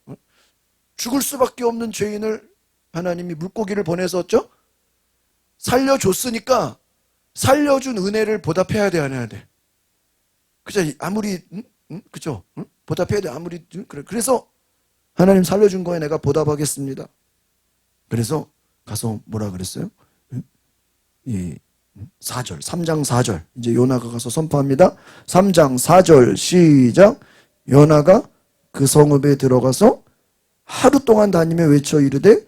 죽을 수밖에 없는 죄인을 하나님이 물고기를 보내서 어쩌? 살려줬으니까 살려준 은혜를 보답해야 돼, 안 해야 돼? 그죠? 아무리 그죠? 보답해야 돼. 아무리 그래. 그래서 하나님 살려준 거에 내가 보답하겠습니다. 그래서 가서 뭐라 그랬어요? 이 4절, 3장 4절. 이제 요나가 가서 선포합니다. 3장 4절 시작. 요나가 그 성읍에 들어가서 하루 동안 다니며 외쳐 이르되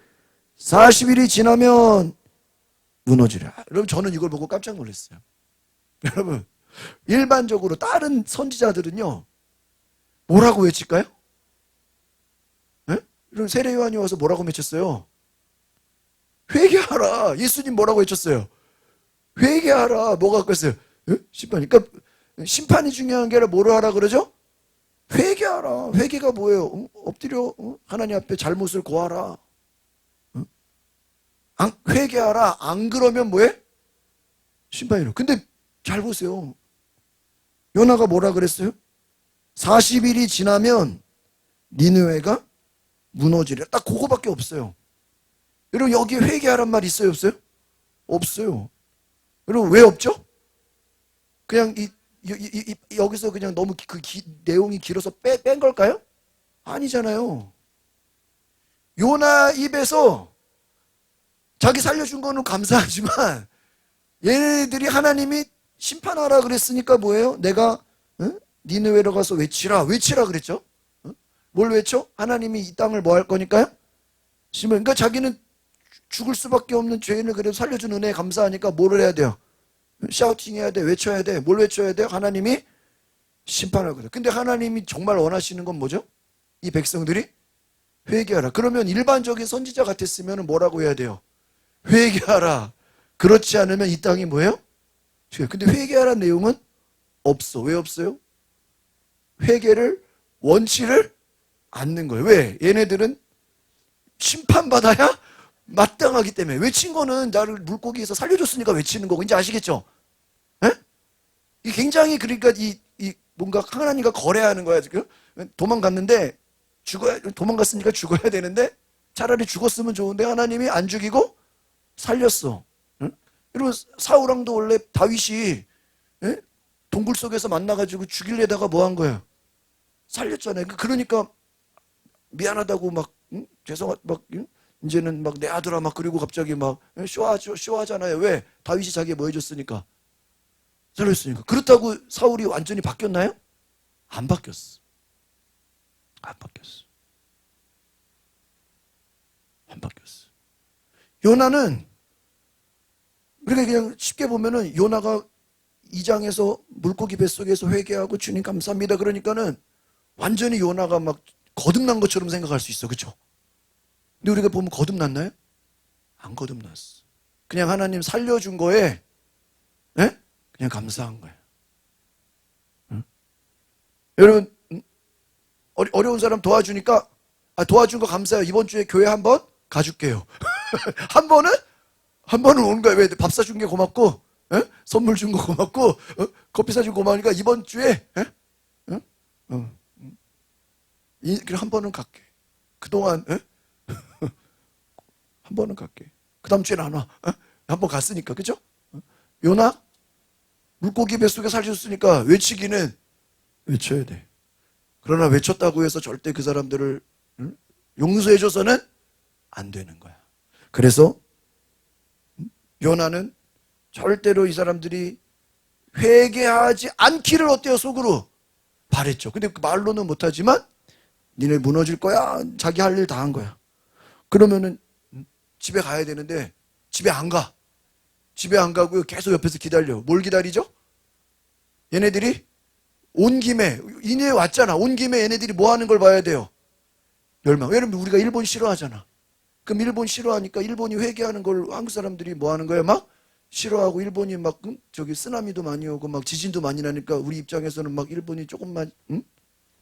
40일이 지나면 무너지라. 여러분 저는 이걸 보고 깜짝 놀랐어요. 여러분 일반적으로 다른 선지자들은요 뭐라고 외칠까요? 네? 여러분 세례 요한이 와서 뭐라고 외쳤어요? 회개하라. 예수님 뭐라고 외쳤어요? 회개하라. 뭐가 그랬어요? 심판. 그러니까 심판이 중요한 게 아니라 뭐를 하라 그러죠? 회개하라. 회개가 뭐예요? 엎드려 하나님 앞에 잘못을 고하라. 회개하라. 안 그러면 뭐해? 심판이로. 근데 잘 보세요. 요나가 뭐라 그랬어요? 40일이 지나면 니느웨가 무너지리라. 딱 그거밖에 없어요. 여러분 여기 회개하란 말 있어요? 없어요? 없어요. 여러분 왜 없죠? 그냥 여기서 그냥 너무 내용이 길어서 뺀 걸까요? 아니잖아요. 요나 입에서 자기 살려준 거는 감사하지만 얘네들이 하나님이 심판하라 그랬으니까 뭐예요? 내가 니느웨로 가서 외치라 그랬죠? 뭘 외쳐? 하나님이 이 땅을 뭐 할 거니까요? 그러니까 자기는 죽을 수밖에 없는 죄인을 그래도 살려준 은혜에 감사하니까 뭐를 해야 돼요? 샤우팅 해야 돼, 외쳐야 돼. 뭘 외쳐야 돼요? 하나님이 심판할 거다. 근데 하나님이 정말 원하시는 건 뭐죠? 이 백성들이 회개하라. 그러면 일반적인 선지자 같았으면 뭐라고 해야 돼요? 회개하라. 그렇지 않으면 이 땅이 뭐예요? 근데 회개하라는 내용은 없어. 왜 없어요? 회개를 원치를 않는 거예요. 왜? 얘네들은 심판받아야 마땅하기 때문에. 외친 거는 나를 물고기에서 살려줬으니까 외치는 거고, 이제 아시겠죠? 에? 이 굉장히 그러니까 뭔가 하나님과 거래하는 거야. 지금 도망갔는데 도망갔으니까 죽어야 되는데 차라리 죽었으면 좋은데 하나님이 안 죽이고 살렸어. 응? 여러분 사울왕도 원래 다윗이 동굴 속에서 만나가지고 죽이려다가 뭐 한 거야? 살렸잖아요. 그러니까 미안하다고 막 죄송하 막 이제는 막 내 아들아 막 그리고 갑자기 막 쇼하잖아요. 왜? 다윗이 자기 뭐 해줬으니까 살렸으니까. 그렇다고 사울이 완전히 바뀌었나요? 안 바뀌었어. 안 바뀌었어. 안 바뀌었어. 요나는 그러니까 그냥 쉽게 보면은 요나가 2장에서 물고기 뱃속에서 회개하고 주님 감사합니다. 그러니까는 완전히 요나가 막 거듭난 것처럼 생각할 수 있어. 그렇죠? 근데 우리가 보면 거듭났나요? 안 거듭났어. 그냥 하나님 살려준 거에 그냥 감사한 거예요. 응? 여러분 어려운 사람 도와주니까 도와준 거 감사해요. 이번 주에 교회 한번 가줄게요. 한 번은 오는 거예요. 왜? 밥 사준 게 고맙고 선물 준 거 고맙고 커피 사준 거 고마우니까 이번 주에 그래 한 번은 갈게. 그동안 한 번은 갈게. 그 다음 주에는 안 와. 한 번 갔으니까. 그죠? 요나 물고기 뱃속에 살렸으니까 외치기는 외쳐야 돼. 그러나 외쳤다고 해서 절대 그 사람들을 용서해줘서는 안 되는 거야. 그래서 요나는 절대로 이 사람들이 회개하지 않기를 어때요? 속으로 바랬죠. 근데 그 말로는 못하지만 니네 무너질 거야. 자기 할 일 다 한 거야. 그러면은 집에 가야 되는데 집에 안 가. 집에 안 가고요. 계속 옆에서 기다려. 뭘 기다리죠? 얘네들이 온 김에 이내 왔잖아. 온 김에 얘네들이 뭐 하는 걸 봐야 돼요? 멸망. 왜냐면 우리가 일본 싫어하잖아. 그럼 일본 싫어하니까 일본이 회개하는 걸 한국 사람들이 뭐 하는 거야? 막 싫어하고 일본이 막 저기 쓰나미도 많이 오고 막 지진도 많이 나니까 우리 입장에서는 막 일본이 조금만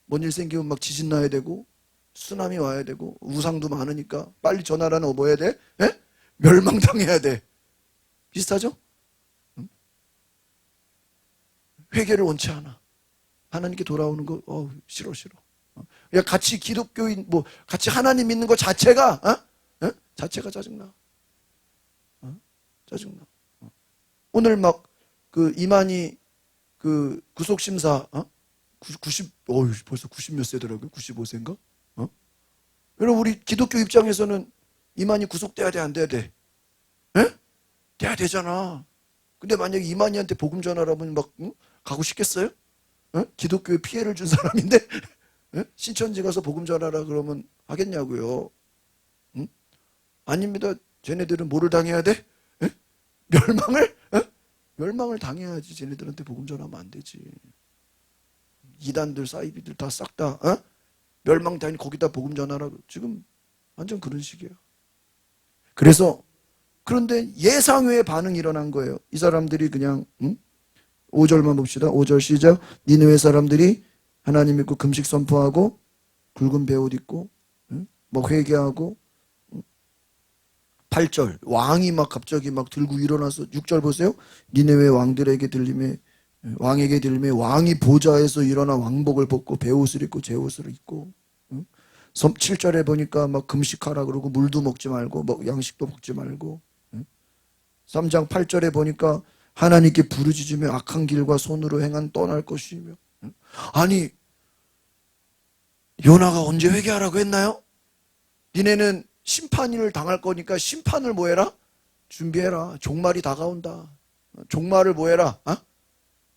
뭔 일 생기면 막 지진 나야 되고 쓰나미 와야 되고 우상도 많으니까 빨리 저 나라는 뭐 해야 돼? 예? 멸망당해야 돼. 비슷하죠? 회개를 원치 않아. 하나님께 돌아오는 거 싫어. 야, 같이 기독교인 뭐 같이 하나님 믿는 거 자체가 자체가 짜증나. 짜증나. 오늘 막 그 이만희 그 구속 심사 90 벌써 90 몇 세더라고요. 95세인가? 여러분 우리 기독교 입장에서는 이만희 구속돼야 돼, 안 돼야 돼? 예? 돼야 되잖아. 근데 만약에 이만희한테 복음 전하라면 막 가고 싶겠어요? 기독교에 피해를 준 사람인데 신천지 가서 복음 전하라 그러면 하겠냐고요. 아닙니다. 쟤네들은 뭐를 당해야 돼? 멸망을? 멸망을 당해야지. 쟤네들한테 복음 전하면 안 되지. 이단들 사이비들 다 싹 다 멸망 당해 거기다 복음 전하라. 지금 완전 그런 식이야. 그래서 그런데 예상외의 반응이 일어난 거예요. 이 사람들이 그냥 5절만 봅시다. 5절 시작. 니느웨 사람들이 하나님 믿고 금식 선포하고 굵은 베옷 입고 뭐 회개하고 8절 왕이 막 갑자기 막 들고 일어나서 6절 보세요. 니느웨 왕들에게 들림에 왕에게 들림에 왕이 보좌에서 일어나 왕복을 벗고 베옷을 입고 제옷을 입고 7절에 보니까 막 금식하라 그러고 물도 먹지 말고 뭐 양식도 먹지 말고 3장 8절에 보니까 하나님께 부르짖으며 악한 길과 손으로 행한 떠날 것이며. 아니 요나가 언제 회개하라고 했나요? 니네는 심판을 당할 거니까 심판을 뭐 해라? 준비해라. 종말이 다가온다. 종말을 뭐 해라?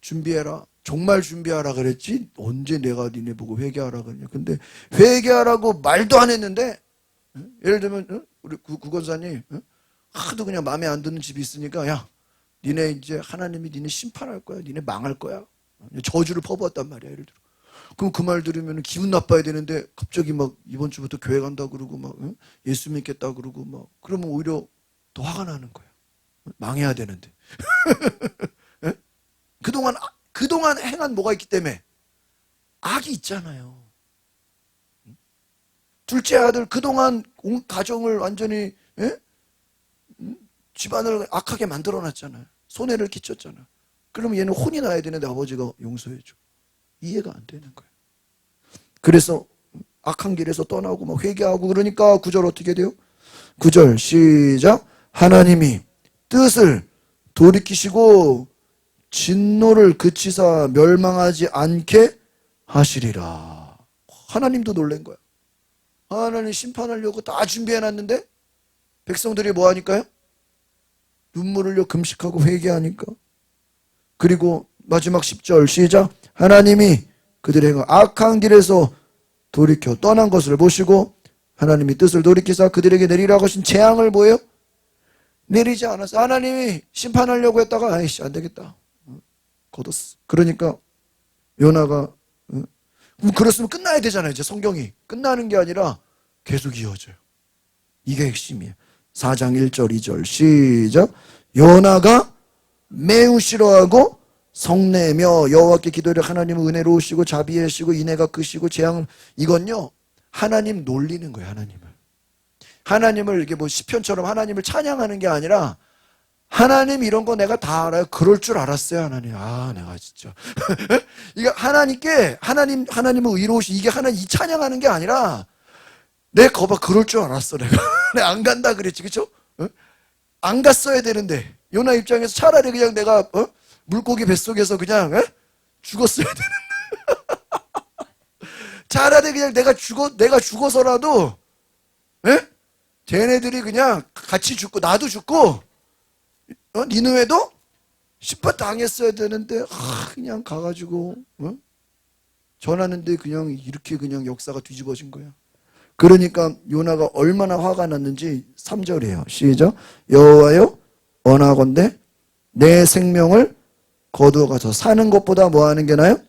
준비해라. 종말 준비하라 그랬지 언제 내가 니네 보고 회개하라 그랬냐. 근데 회개하라고 말도 안 했는데 예를 들면 우리 구건사님 하도 그냥 마음에 안 드는 집이 있으니까 야 니네 이제 하나님이 니네 심판할 거야. 니네 망할 거야. 저주를 퍼부었단 말이야. 예를 들어. 그럼 그 말 들으면 기분 나빠야 되는데 갑자기 막 이번 주부터 교회 간다 그러고 막 예수 믿겠다 그러고 막 그러면 오히려 더 화가 나는 거야. 망해야 되는데. 그동안 행한 뭐가 있기 때문에 악이 있잖아요. 둘째 아들 그동안 온 가정을 완전히 집안을 악하게 만들어놨잖아요. 손해를 끼쳤잖아요. 그러면 얘는 혼이 나야 되는데 아버지가 용서해줘. 이해가 안 되는 거예요. 그래서 악한 길에서 떠나고 막 회개하고 그러니까 9절 어떻게 돼요? 9절 시작. 하나님이 뜻을 돌이키시고 진노를 그치사 멸망하지 않게 하시리라. 하나님도 놀란 거야. 하나님 심판하려고 다 준비해놨는데 백성들이 뭐 하니까요? 눈물을 흘려 금식하고 회개하니까. 그리고 마지막 10절 시작. 하나님이 그들의 악한 길에서 돌이켜 떠난 것을 보시고 하나님이 뜻을 돌이키사 그들에게 내리라고 하신 재앙을 뭐예요? 내리지 않았어. 하나님이 심판하려고 했다가 아이씨 안 되겠다. 걷었어. 그러니까 요나가 그랬으면 끝나야 되잖아요. 이제 성경이 끝나는 게 아니라 계속 이어져요. 이게 핵심이에요. 4장 1절 2절 시작. 요나가 매우 싫어하고 성내며 여호와께 기도를 하나님은 은혜로우시고 자비하시고 인애가 크시고 재앙을 이건요 하나님 놀리는 거예요. 하나님을 이게 뭐 시편처럼 하나님을 찬양하는 게 아니라 하나님 이런 거 내가 다 알아요. 그럴 줄 알았어요. 하나님 내가 진짜 이게 하나님은 의로우시 이게 하나님 이 찬양하는 게 아니라 내 거봐 그럴 줄 알았어. 내가 안 간다 그랬지 그렇죠? 안 갔어야 되는데 요나 입장에서 차라리 그냥 내가 물고기 뱃속에서 그냥 죽었어야 되는데 차라리 그냥 내가 죽어서라도 쟤네들이 그냥 같이 죽고 나도 죽고 니느웨도 심판 당했어야 되는데 그냥 가가지고 전하는데 그냥 이렇게 그냥 역사가 뒤집어진 거야. 그러니까 요나가 얼마나 화가 났는지 3절이에요. 시작. 여호와여 원하건대 내 생명을 거두어가서 사는 것보다 뭐 하는 게 나요?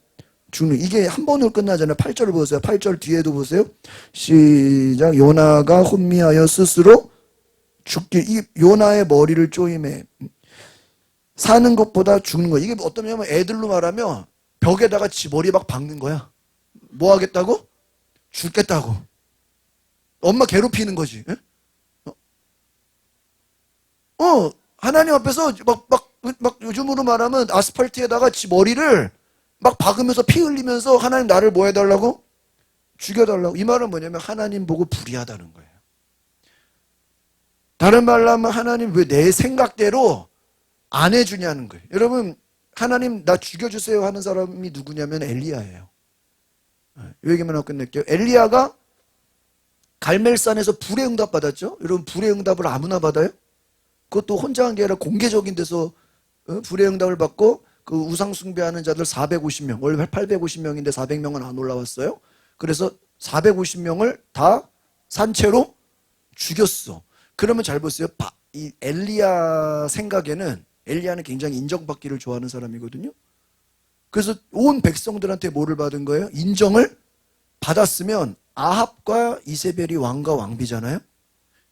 죽는. 이게 한 번으로 끝나잖아요. 8절을 보세요. 8절 뒤에도 보세요. 시작. 요나가 혼미하여 스스로 죽기. 이 요나의 머리를 쪼임해. 사는 것보다 죽는 거야. 이게 어떠냐면 애들로 말하면 벽에다가 지 머리 막 박는 거야. 뭐 하겠다고? 죽겠다고. 엄마 괴롭히는 거지. 예? 하나님 앞에서 막 요즘으로 말하면 아스팔트에다가 지 머리를 막 박으면서 피 흘리면서 하나님 나를 뭐 해달라고? 죽여달라고. 이 말은 뭐냐면 하나님 보고 불의하다는 거예요. 다른 말로 하면 하나님 왜 내 생각대로 안 해주냐는 거예요. 여러분, 하나님 나 죽여주세요 하는 사람이 누구냐면 엘리야예요. 이 얘기만 하고 끝낼게요. 엘리야가 갈멜산에서 불의 응답 받았죠. 여러분, 불의 응답을 아무나 받아요? 그것도 혼자 한 게 아니라 공개적인 데서 불의 응답을 받고 그 우상 숭배하는 자들 450명, 원래 850명인데 400명은 안 올라왔어요. 그래서 450명을 다 산채로 죽였어. 그러면 잘 보세요. 이 엘리야 생각에는 엘리야는 굉장히 인정받기를 좋아하는 사람이거든요. 그래서 온 백성들한테 뭐를 받은 거예요? 인정을 받았으면 아합과 이세벨이 왕과 왕비잖아요.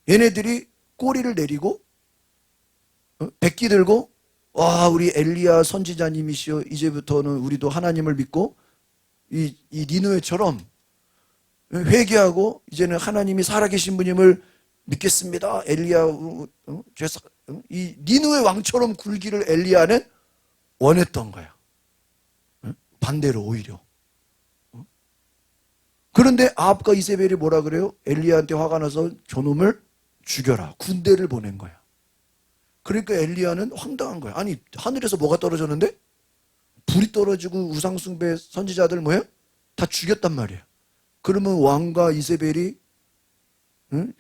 얘네들이 꼬리를 내리고 백기 들고 와 우리 엘리야 선지자님이시여 이제부터는 우리도 하나님을 믿고 이 니느웨처럼 회개하고 이제는 하나님이 살아계신 분임을 믿겠습니다. 엘리야 이 니느웨 왕처럼 굴기를 엘리야는 원했던 거야. 반대로 오히려. 그런데 아합과 이세벨이 뭐라 그래요? 엘리야한테 화가 나서 저놈을 죽여라. 군대를 보낸 거야. 그러니까 엘리야는 황당한 거야. 아니 하늘에서 뭐가 떨어졌는데? 불이 떨어지고 우상숭배 선지자들 뭐예요? 다 죽였단 말이야. 그러면 왕과 이세벨이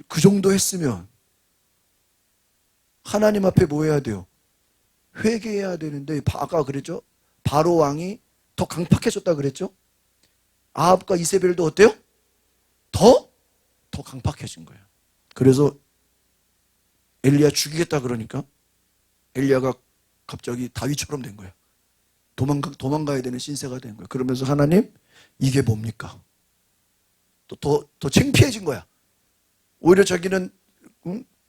그 정도 했으면 하나님 앞에 뭐 해야 돼요? 회개해야 되는데 아까 그랬죠? 바로 왕이 더 강팍해졌다 그랬죠? 아합과 이세벨도 어때요? 더 강팍해진 거예요. 그래서 엘리야 죽이겠다 그러니까 엘리야가 갑자기 다윗처럼 된 거예요. 도망가야 되는 신세가 된 거예요. 그러면서 하나님 이게 뭡니까? 더 창피해진 거야. 오히려 자기는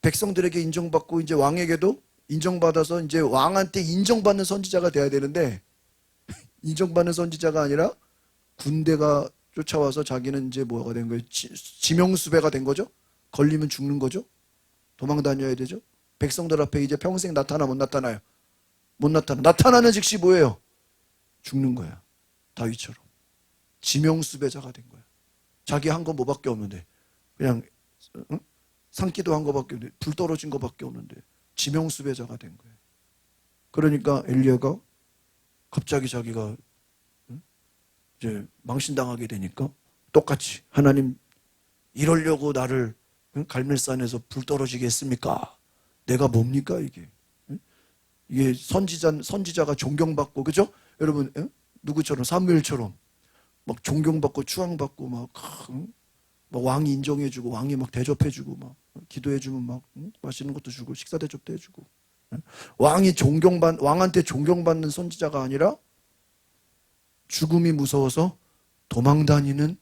백성들에게 인정받고 이제 왕에게도 인정받아서 이제 왕한테 인정받는 선지자가 돼야 되는데 인정받는 선지자가 아니라 군대가 쫓아와서 자기는 이제 뭐가 된 거예요? 지명수배가 된 거죠? 걸리면 죽는 거죠? 도망 다녀야 되죠? 백성들 앞에 이제 평생 나타나 못 나타나요? 못 나타나. 나타나는 즉시 뭐예요? 죽는 거야. 다윗처럼. 지명수배자가 된 거야. 자기 한 거 뭐밖에 없는데 그냥 산기도 한 거밖에 없는데 불 떨어진 거밖에 없는데 지명수배자가 된 거예요. 그러니까 엘리야가 갑자기 자기가 이제 망신당하게 되니까 똑같이 하나님 이러려고 나를 갈멜산에서 불 떨어지게 했습니까? 내가 뭡니까 이게? 이게 선지자가 존경받고 그죠? 여러분 누구처럼 사무엘처럼 막 존경받고 추앙받고 막 왕이 인정해주고 왕이 막 대접해주고 막 기도해주면 막 맛있는 것도 주고 식사 대접도 해주고 왕한테 존경받는 선지자가 아니라 죽음이 무서워서 도망다니는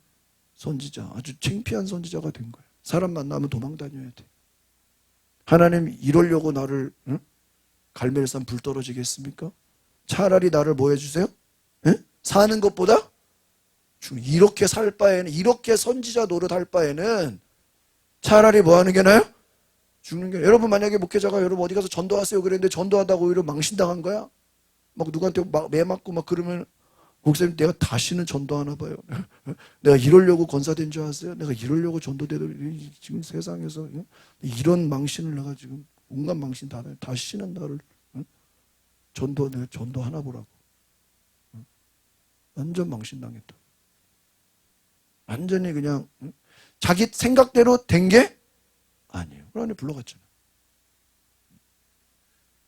선지자, 아주 창피한 선지자가 된 거예요. 사람 만나면 도망다녀야 돼. 하나님 이러려고 나를 갈멜산 불 떨어지게 했습니까? 차라리 나를 뭐 해주세요? 사는 것보다 이렇게 살 바에는 이렇게 선지자 노릇할 바에는 차라리 뭐 하는 게 나아요? 죽는 게. 여러분 만약에 목회자가 여러분 어디 가서 전도하세요 그랬는데 전도하다가 오히려 망신당한 거야? 막 누구한테 매 맞고 막 그러면 목사님 내가 다시는 전도하나 봐요. 내가 이러려고 권사된 줄 아세요? 내가 이러려고 전도되도 지금 세상에서 이런 망신을 내가 지금 온갖 망신 다 다시는 나를 내가 전도하나 보라고. 완전 망신당했다. 완전히 그냥 자기 생각대로 된 게 아니에요. 그러니 불러갔잖아요.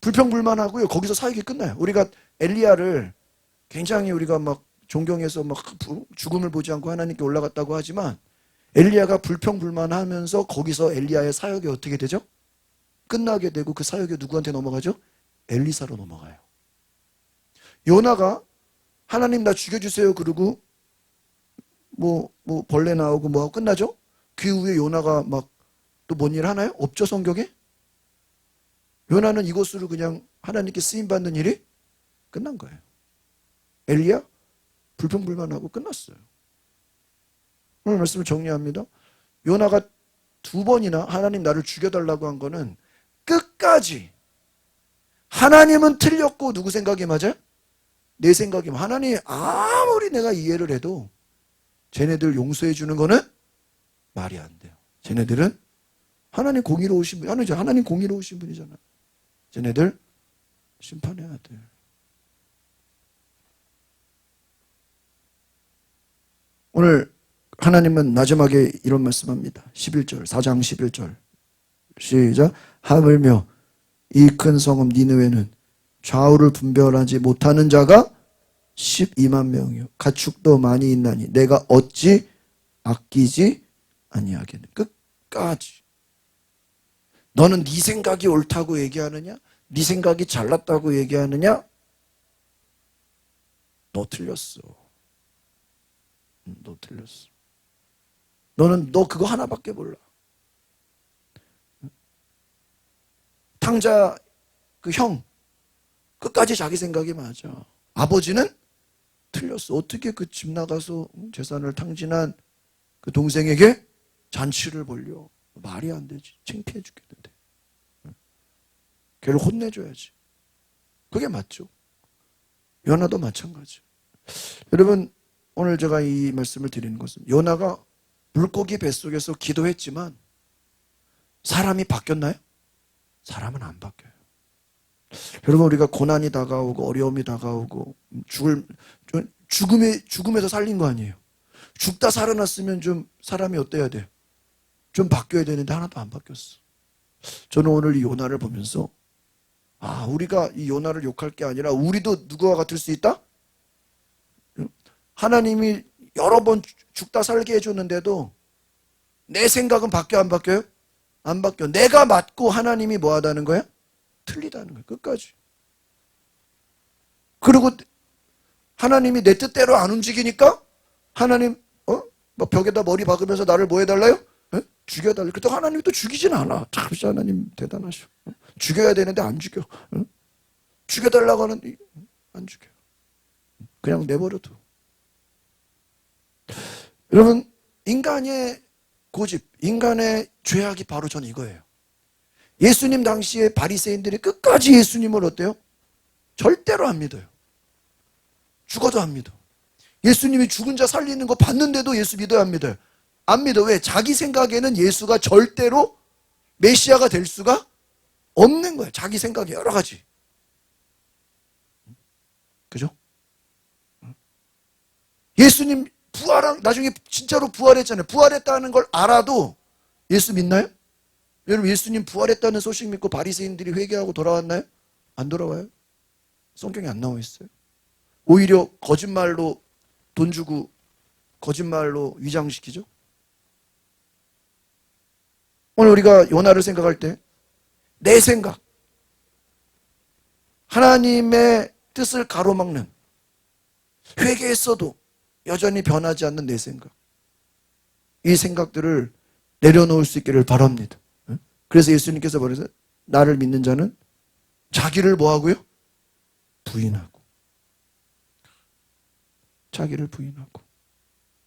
불평불만하고요. 거기서 사역이 끝나요. 우리가 엘리야를 굉장히 우리가 막 존경해서 막 죽음을 보지 않고 하나님께 올라갔다고 하지만 엘리야가 불평불만하면서 거기서 엘리야의 사역이 어떻게 되죠? 끝나게 되고 그 사역이 누구한테 넘어가죠? 엘리사로 넘어가요. 요나가 하나님 나 죽여주세요 그러고 뭐 벌레 나오고 뭐하고 끝나죠? 그 후에 요나가 막 또 뭔 일 하나요? 없죠 성경에? 요나는 이것으로 그냥 하나님께 쓰임받는 일이 끝난 거예요. 엘리야 불평불만하고 끝났어요. 오늘 말씀을 정리합니다. 요나가 2번이나 하나님 나를 죽여달라고 한 거는 끝까지 하나님은 틀렸고 누구 생각이 맞아요? 내 생각이 맞아요. 하나님 아무리 내가 이해를 해도 쟤네들 용서해 주는 거는 말이 안 돼요. 쟤네들은 하나님 공의로우신 분, 하나님 공의로우신 분이잖아. 쟤네들 심판해야 돼. 오늘 하나님은 마지막에 이런 말씀합니다. 11절, 4장 11절. 시작. 하물며 이 큰 성읍 니느웨는 좌우를 분별하지 못하는 자가 12만 명이요 가축도 많이 있나니 내가 어찌 아끼지 아니하겠느냐. 끝까지 너는 네 생각이 옳다고 얘기하느냐, 네 생각이 잘났다고 얘기하느냐, 너 틀렸어. 너 틀렸어. 너 그거 하나밖에 몰라. 탕자 그 형 끝까지 자기 생각이 맞아. 아버지는 틀렸어. 어떻게 그 집 나가서 재산을 탕진한 그 동생에게 잔치를 벌려. 말이 안 되지. 창피해 죽겠는데. 걔를 혼내줘야지. 그게 맞죠. 요나도 마찬가지. 여러분 오늘 제가 이 말씀을 드리는 것은 요나가 물고기 뱃속에서 기도했지만 사람이 바뀌었나요? 사람은 안 바뀌어요. 여러분 우리가 고난이 다가오고 어려움이 다가오고 죽음에서 살린 거 아니에요. 죽다 살아났으면 좀 사람이 어때야 돼요? 좀 바뀌어야 되는데 하나도 안 바뀌었어. 저는 오늘 이 요나를 보면서 우리가 이 요나를 욕할 게 아니라 우리도 누구와 같을 수 있다? 하나님이 여러 번 죽다 살게 해줬는데도 내 생각은 바뀌어 안 바뀌어요? 안 바뀌어. 내가 맞고 하나님이 뭐 하다는 거야? 틀리다는 거야. 끝까지. 그리고 하나님이 내 뜻대로 안 움직이니까 하나님 막 벽에다 머리 박으면서 나를 뭐 해달라요? 죽여달라. 그때 하나님이 또 죽이진 않아. 참 하나님 대단하셔. 죽여야 되는데 안 죽여. 죽여달라고 하는데 안 죽여. 그냥 내버려둬. 여러분 인간의 고집, 인간의 죄악이 바로 전 이거예요. 예수님 당시에 바리새인들이 끝까지 예수님을 어때요? 절대로 안 믿어요. 죽어도 안 믿어. 예수님이 죽은 자 살리는 거 봤는데도 예수 믿어요, 안 믿어요? 안 믿어. 왜? 자기 생각에는 예수가 절대로 메시아가 될 수가 없는 거예요. 자기 생각이 여러 가지. 그죠? 예수님 나중에 진짜로 부활했잖아요. 부활했다는 걸 알아도 예수 믿나요? 여러분 예수님 부활했다는 소식 믿고 바리새인들이 회개하고 돌아왔나요? 안 돌아와요? 성경에 안 나와 있어요. 오히려 거짓말로 돈 주고 거짓말로 위장시키죠. 오늘 우리가 요나를 생각할 때 내 생각, 하나님의 뜻을 가로막는, 회개했어도 여전히 변하지 않는 내 생각, 이 생각들을 내려놓을 수 있기를 바랍니다. 그래서 예수님께서 말해서 나를 믿는 자는 자기를 뭐하고요? 부인하고, 자기를 부인하고,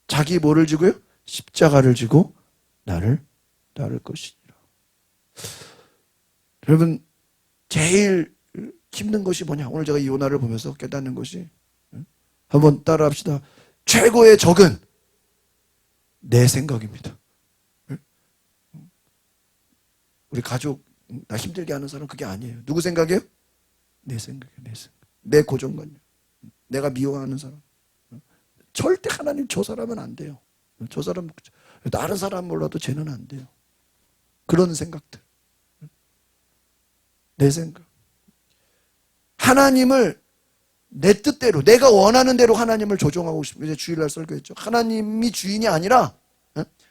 자기 뭐를 지고요? 십자가를 지고 나를 따를 것이니라. 여러분 제일 힘든 것이 뭐냐? 오늘 제가 이 요나를 보면서 깨닫는 것이, 한번 따라 합시다. 최고의 적은 내 생각입니다. 우리 가족 나 힘들게 하는 사람 그게 아니에요. 누구 생각이에요? 내 생각이에요. 내 생각. 내 고정관념. 내가 미워하는 사람. 절대 하나님 저 사람은 안 돼요. 저 사람 다른 사람 몰라도 쟤는 안 돼요. 그런 생각들. 내 생각. 하나님을 내 뜻대로 내가 원하는 대로 하나님을 조종하고 싶어요. 이제 주일날 설교했죠. 하나님이 주인이 아니라,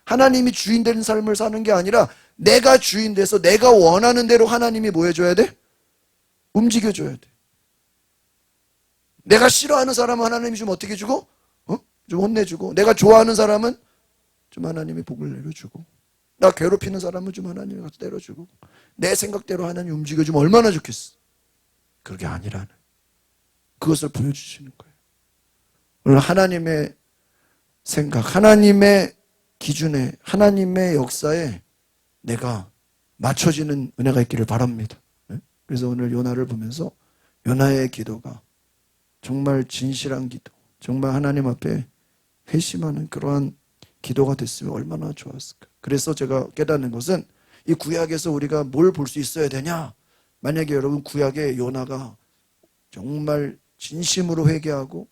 하나님이 주인 되는 삶을 사는 게 아니라 내가 주인 돼서 내가 원하는 대로 하나님이 뭐 해줘야 돼? 움직여줘야 돼. 내가 싫어하는 사람은 하나님이 좀 어떻게 주고? 좀 혼내주고, 내가 좋아하는 사람은 좀 하나님이 복을 내려주고, 나 괴롭히는 사람은 좀 하나님이 가서 때려주고 내 생각대로 하나님 움직여주면 얼마나 좋겠어. 그게 아니라는 그것을 보여주시는 거예요. 오늘 하나님의 생각, 하나님의 기준에, 하나님의 역사에 내가 맞춰지는 은혜가 있기를 바랍니다. 그래서 오늘 요나를 보면서 요나의 기도가 정말 진실한 기도, 정말 하나님 앞에 회심하는 그러한 기도가 됐으면 얼마나 좋았을까. 그래서 제가 깨닫는 것은 이 구약에서 우리가 뭘 볼 수 있어야 되냐. 만약에 여러분 구약에 요나가 정말 진심으로 회개하고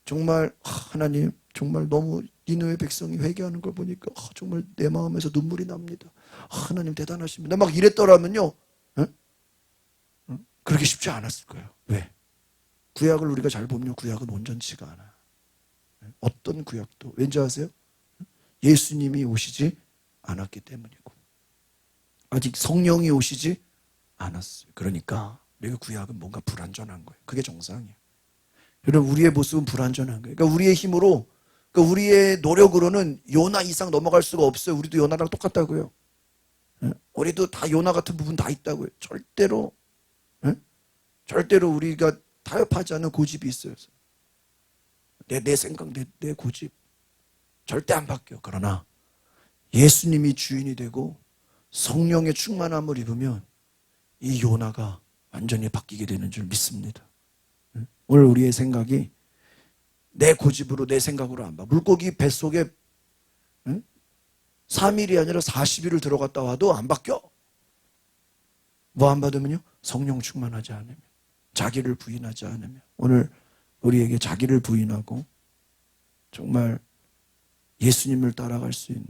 정말 하나님 정말 너무 니느웨 백성이 회개하는 걸 보니까 정말 내 마음에서 눈물이 납니다. 하나님 대단하십니다. 막 이랬더라면요, 그렇게 쉽지 않았을 거예요. 왜? 구약을 우리가 잘 보면 구약은 온전치가 않아. 어떤 구약도 왠지 아세요? 예수님이 오시지 않았기 때문이고 아직 성령이 오시지 않았어요. 그러니까 우리가 구약은 뭔가 불완전한 거예요. 그게 정상이에요. 여러분 우리의 모습은 불완전한 거예요. 그러니까 우리의 힘으로, 그러니까 우리의 노력으로는 요나 이상 넘어갈 수가 없어요. 우리도 요나랑 똑같다고요. 우리도 다 요나 같은 부분 다 있다고요. 절대로 우리가 타협하지 않는 고집이 있어요. 내 생각, 내 고집 절대 안 바뀌어. 그러나 예수님이 주인이 되고 성령의 충만함을 입으면 이 요나가 완전히 바뀌게 되는 줄 믿습니다. 오늘 우리의 생각이 내 고집으로 내 생각으로 안 봐. 물고기 뱃속에 3일이 아니라 40일을 들어갔다 와도 안 바뀌어. 뭐 안 받으면요? 성령 충만하지 않으면, 자기를 부인하지 않으면. 오늘 우리에게 자기를 부인하고 정말 예수님을 따라갈 수 있는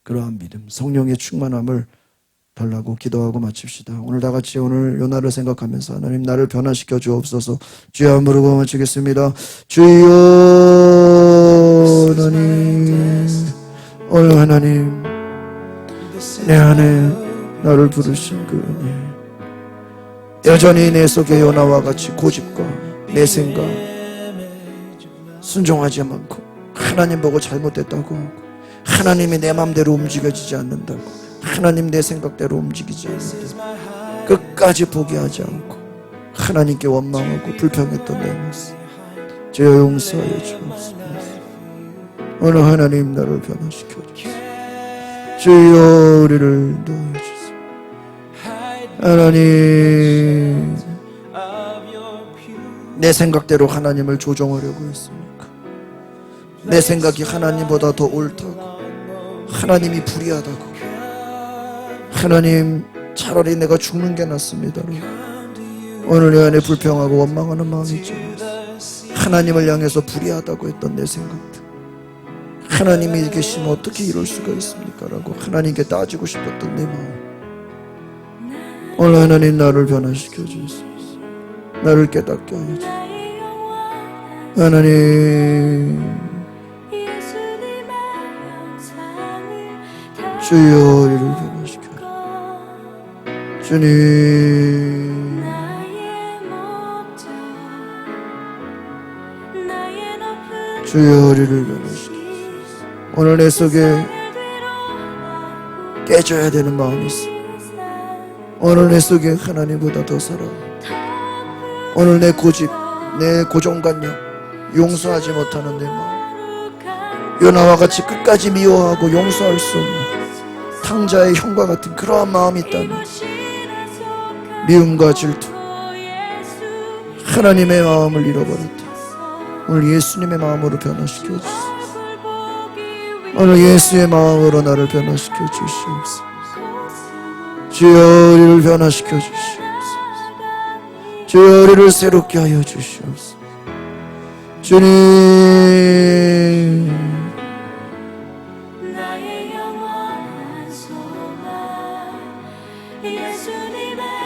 그러한 믿음, 성령의 충만함을 달라고 기도하고 마칩시다. 오늘 다 같이 오늘 요나를 생각하면서 하나님 나를 변화시켜 주옵소서. 주여 부르고 마치겠습니다. 주여 하나님, 오늘 하나님 내 안에 나를 부르신 그 은혜, 여전히 내 속에 요나와 같이 고집과 내 생각 순종하지 않고 하나님 보고 잘못됐다고 하고 하나님이 내 마음대로 움직여지지 않는다고, 하나님 내 생각대로 움직이지 않는다고 끝까지 포기하지 않고 하나님께 원망하고 불평했던 내 모습 주여 용서하여 주옵소서. 오늘 하나님 나를 변화시켜 주소서. 주여 우리를 도와주소서. 하나님 내 생각대로 하나님을 조종하려고 했습니까? 내 생각이 하나님보다 더 옳다고, 하나님이 불의하다고, 하나님 차라리 내가 죽는 게 낫습니다. 오늘 내 안에 불평하고 원망하는 마음이 있죠. 하나님을 향해서 불의하다고 했던 내 생각들, 하나님이 계시면 어떻게 이럴 수가 있습니까? 라고 하나님께 따지고 싶었던 내 마음, 오늘 하나님 나를 변화시켜 주소서. 나를 깨닫게 하여 주소서. 하나님 주여 우리를 변화시켜라. 주님 주여 우리를 변화시켜라. 오늘 내 속에 깨져야 되는 마음이 있어. 오늘 내 속에 하나님보다 더 사랑, 오늘 내 고집, 내 고정관념, 용서하지 못하는 내 마음, 요나와 같이 끝까지 미워하고 용서할 수 없는 탕자의 형과 같은 그러한 마음이 있다면 미움과 질투, 하나님의 마음을 잃어버렸다. 오늘 예수님의 마음으로 변화시켜 주시옵소서. 오늘 예수의 마음으로 나를 변화시켜 주시옵소서. 주여 우리를 변화시켜 주시옵소서. 주여 우리를 새롭게 하여 주시옵소서. 주님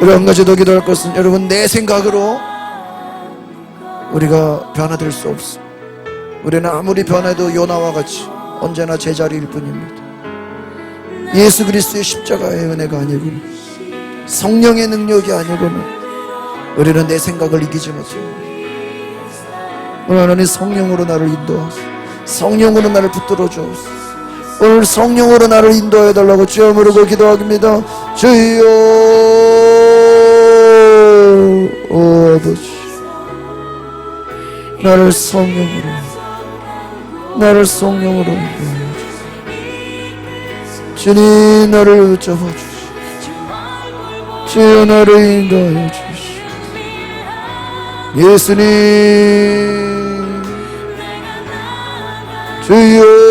우리 한 가지 더 기도할 것은, 여러분 내 생각으로 우리가 변화될 수 없어. 우리는 아무리 변해도 요나와 같이 언제나 제자리일 뿐입니다. 예수 그리스도의 십자가의 은혜가 아니고는, 성령의 능력이 아니고는 우리는 내 생각을 이기지 못해요. 오늘 하나님 성령으로 나를 인도하소서. 성령으로 나를 붙들어 주옵소서. 오늘 성령으로 나를 인도해 달라고 주여 부르고 기도합니다. 주여. 오 아버지, 나를 성령으로 인도해 주시오. 주님 나를 붙잡아 주시오. 주여 나를 인도하여 주시오. 예수님 주여.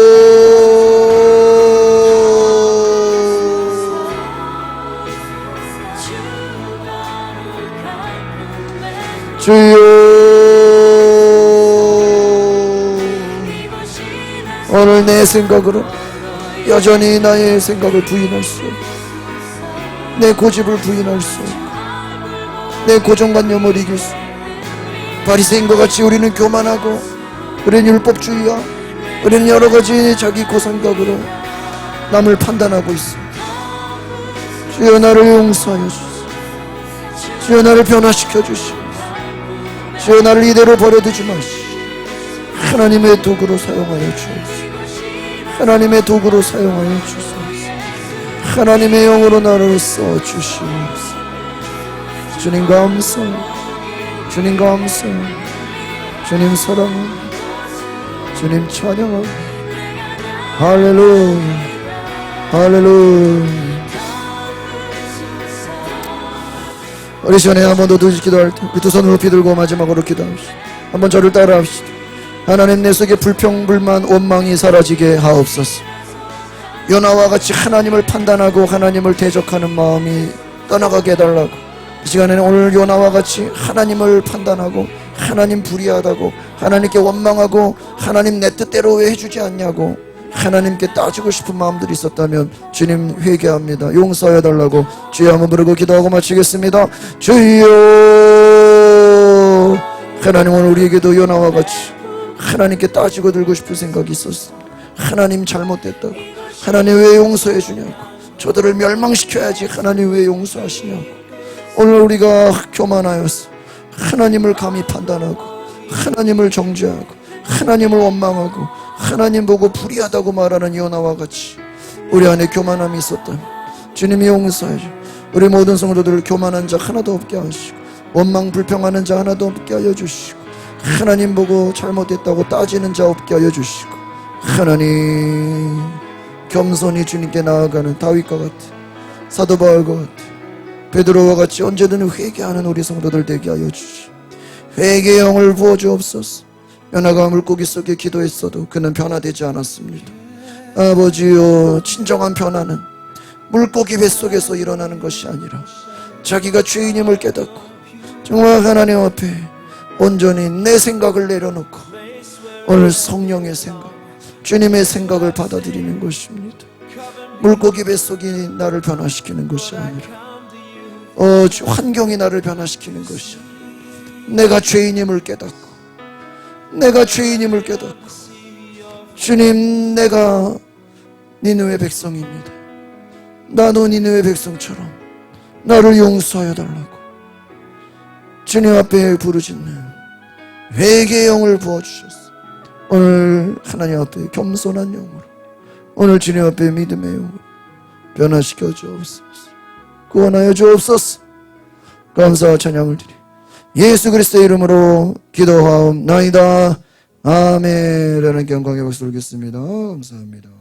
주여. 오늘 내 생각으로 여전히 나의 생각을 부인할 수 없고, 내 고집을 부인할 수 없고, 내 고정관념을 이길 수 없고, 바리새인과 같이 우리는 교만하고, 우리는 율법주의와 우리는 여러가지 자기 고생각으로 남을 판단하고 있습니다. 주여 나를 용서하여 주시옵소서. 주여 나를 변화시켜 주시옵소서. 주여 나를 이대로 버려두지 마시오. 하나님의 도구로 사용하여 주옵소서. 하나님의 도구로 사용하여 주소서. 하나님의 영으로 나를 써주시옵소서. 주님 감사합니다. 주님 감사합니다. 주님 사랑합니다. 주님 찬양합니다. 할렐루야, 할렐루야. 우리 시간에 한 번 더 기도할 때 두 손을 높이 들고 마지막으로 기도합시다. 한번 저를 따라합시다. 하나님, 내 속에 불평, 불만, 원망이 사라지게 하옵소서. 요나와 같이 하나님을 판단하고 하나님을 대적하는 마음이 떠나가게 해달라고. 이 시간에는 오늘 요나와 같이 하나님을 판단하고 하나님 불의하다고, 하나님께 원망하고 하나님 내 뜻대로 왜 해주지 않냐고 하나님께 따지고 싶은 마음들이 있었다면 주님 회개합니다. 용서해 달라고 주여 한번 부르고 기도하고 마치겠습니다. 주여. 하나님, 오늘 우리에게도 요나와 같이 하나님께 따지고 들고 싶은 생각이 있었습니다. 하나님 잘못됐다고, 하나님 왜 용서해 주냐고, 저들을 멸망시켜야지 하나님 왜 용서하시냐고. 오늘 우리가 교만하여서 하나님을 감히 판단하고 하나님을 정죄하고 하나님을 원망하고 하나님 보고 불의하다고 말하는 요나와 같이 우리 안에 교만함이 있었다면 주님이 용서해 주, 우리 모든 성도들을 교만한 자 하나도 없게 하시고 원망 불평하는 자 하나도 없게 하여 주시고 하나님 보고 잘못했다고 따지는 자 없게 하여 주시고, 하나님 겸손히 주님께 나아가는 다윗과 같아, 사도 바울과 같아, 베드로와 같이 언제든 회개하는 우리 성도들 되게 하여 주시고 회개의 영을 부어주옵소서. 요나가 물고기 속에 기도했어도 그는 변화되지 않았습니다. 아버지여, 진정한 변화는 물고기 뱃속에서 일어나는 것이 아니라 자기가 죄인임을 깨닫고 정말 하나님 앞에 온전히 내 생각을 내려놓고 오늘 성령의 생각, 주님의 생각을 받아들이는 것입니다. 물고기 뱃속이 나를 변화시키는 것이 아니라 환경이 나를 변화시키는 것이 아니라 내가 죄인임을 깨닫고 주님, 내가 니느웨 백성입니다. 나도 니느웨 백성처럼 나를 용서하여 달라고 주님 앞에 부르짖는 회개의 영을 부어주셨어. 오늘 하나님 앞에 겸손한 영으로, 오늘 주님 앞에 믿음의 영으로 변화시켜 주옵소서. 구원하여 주옵소서. 감사와 찬양을 드리 예수 그리스도의 이름으로 기도하옵나이다. 아멘. 라는 영광의 박수 드리겠습니다. 감사합니다.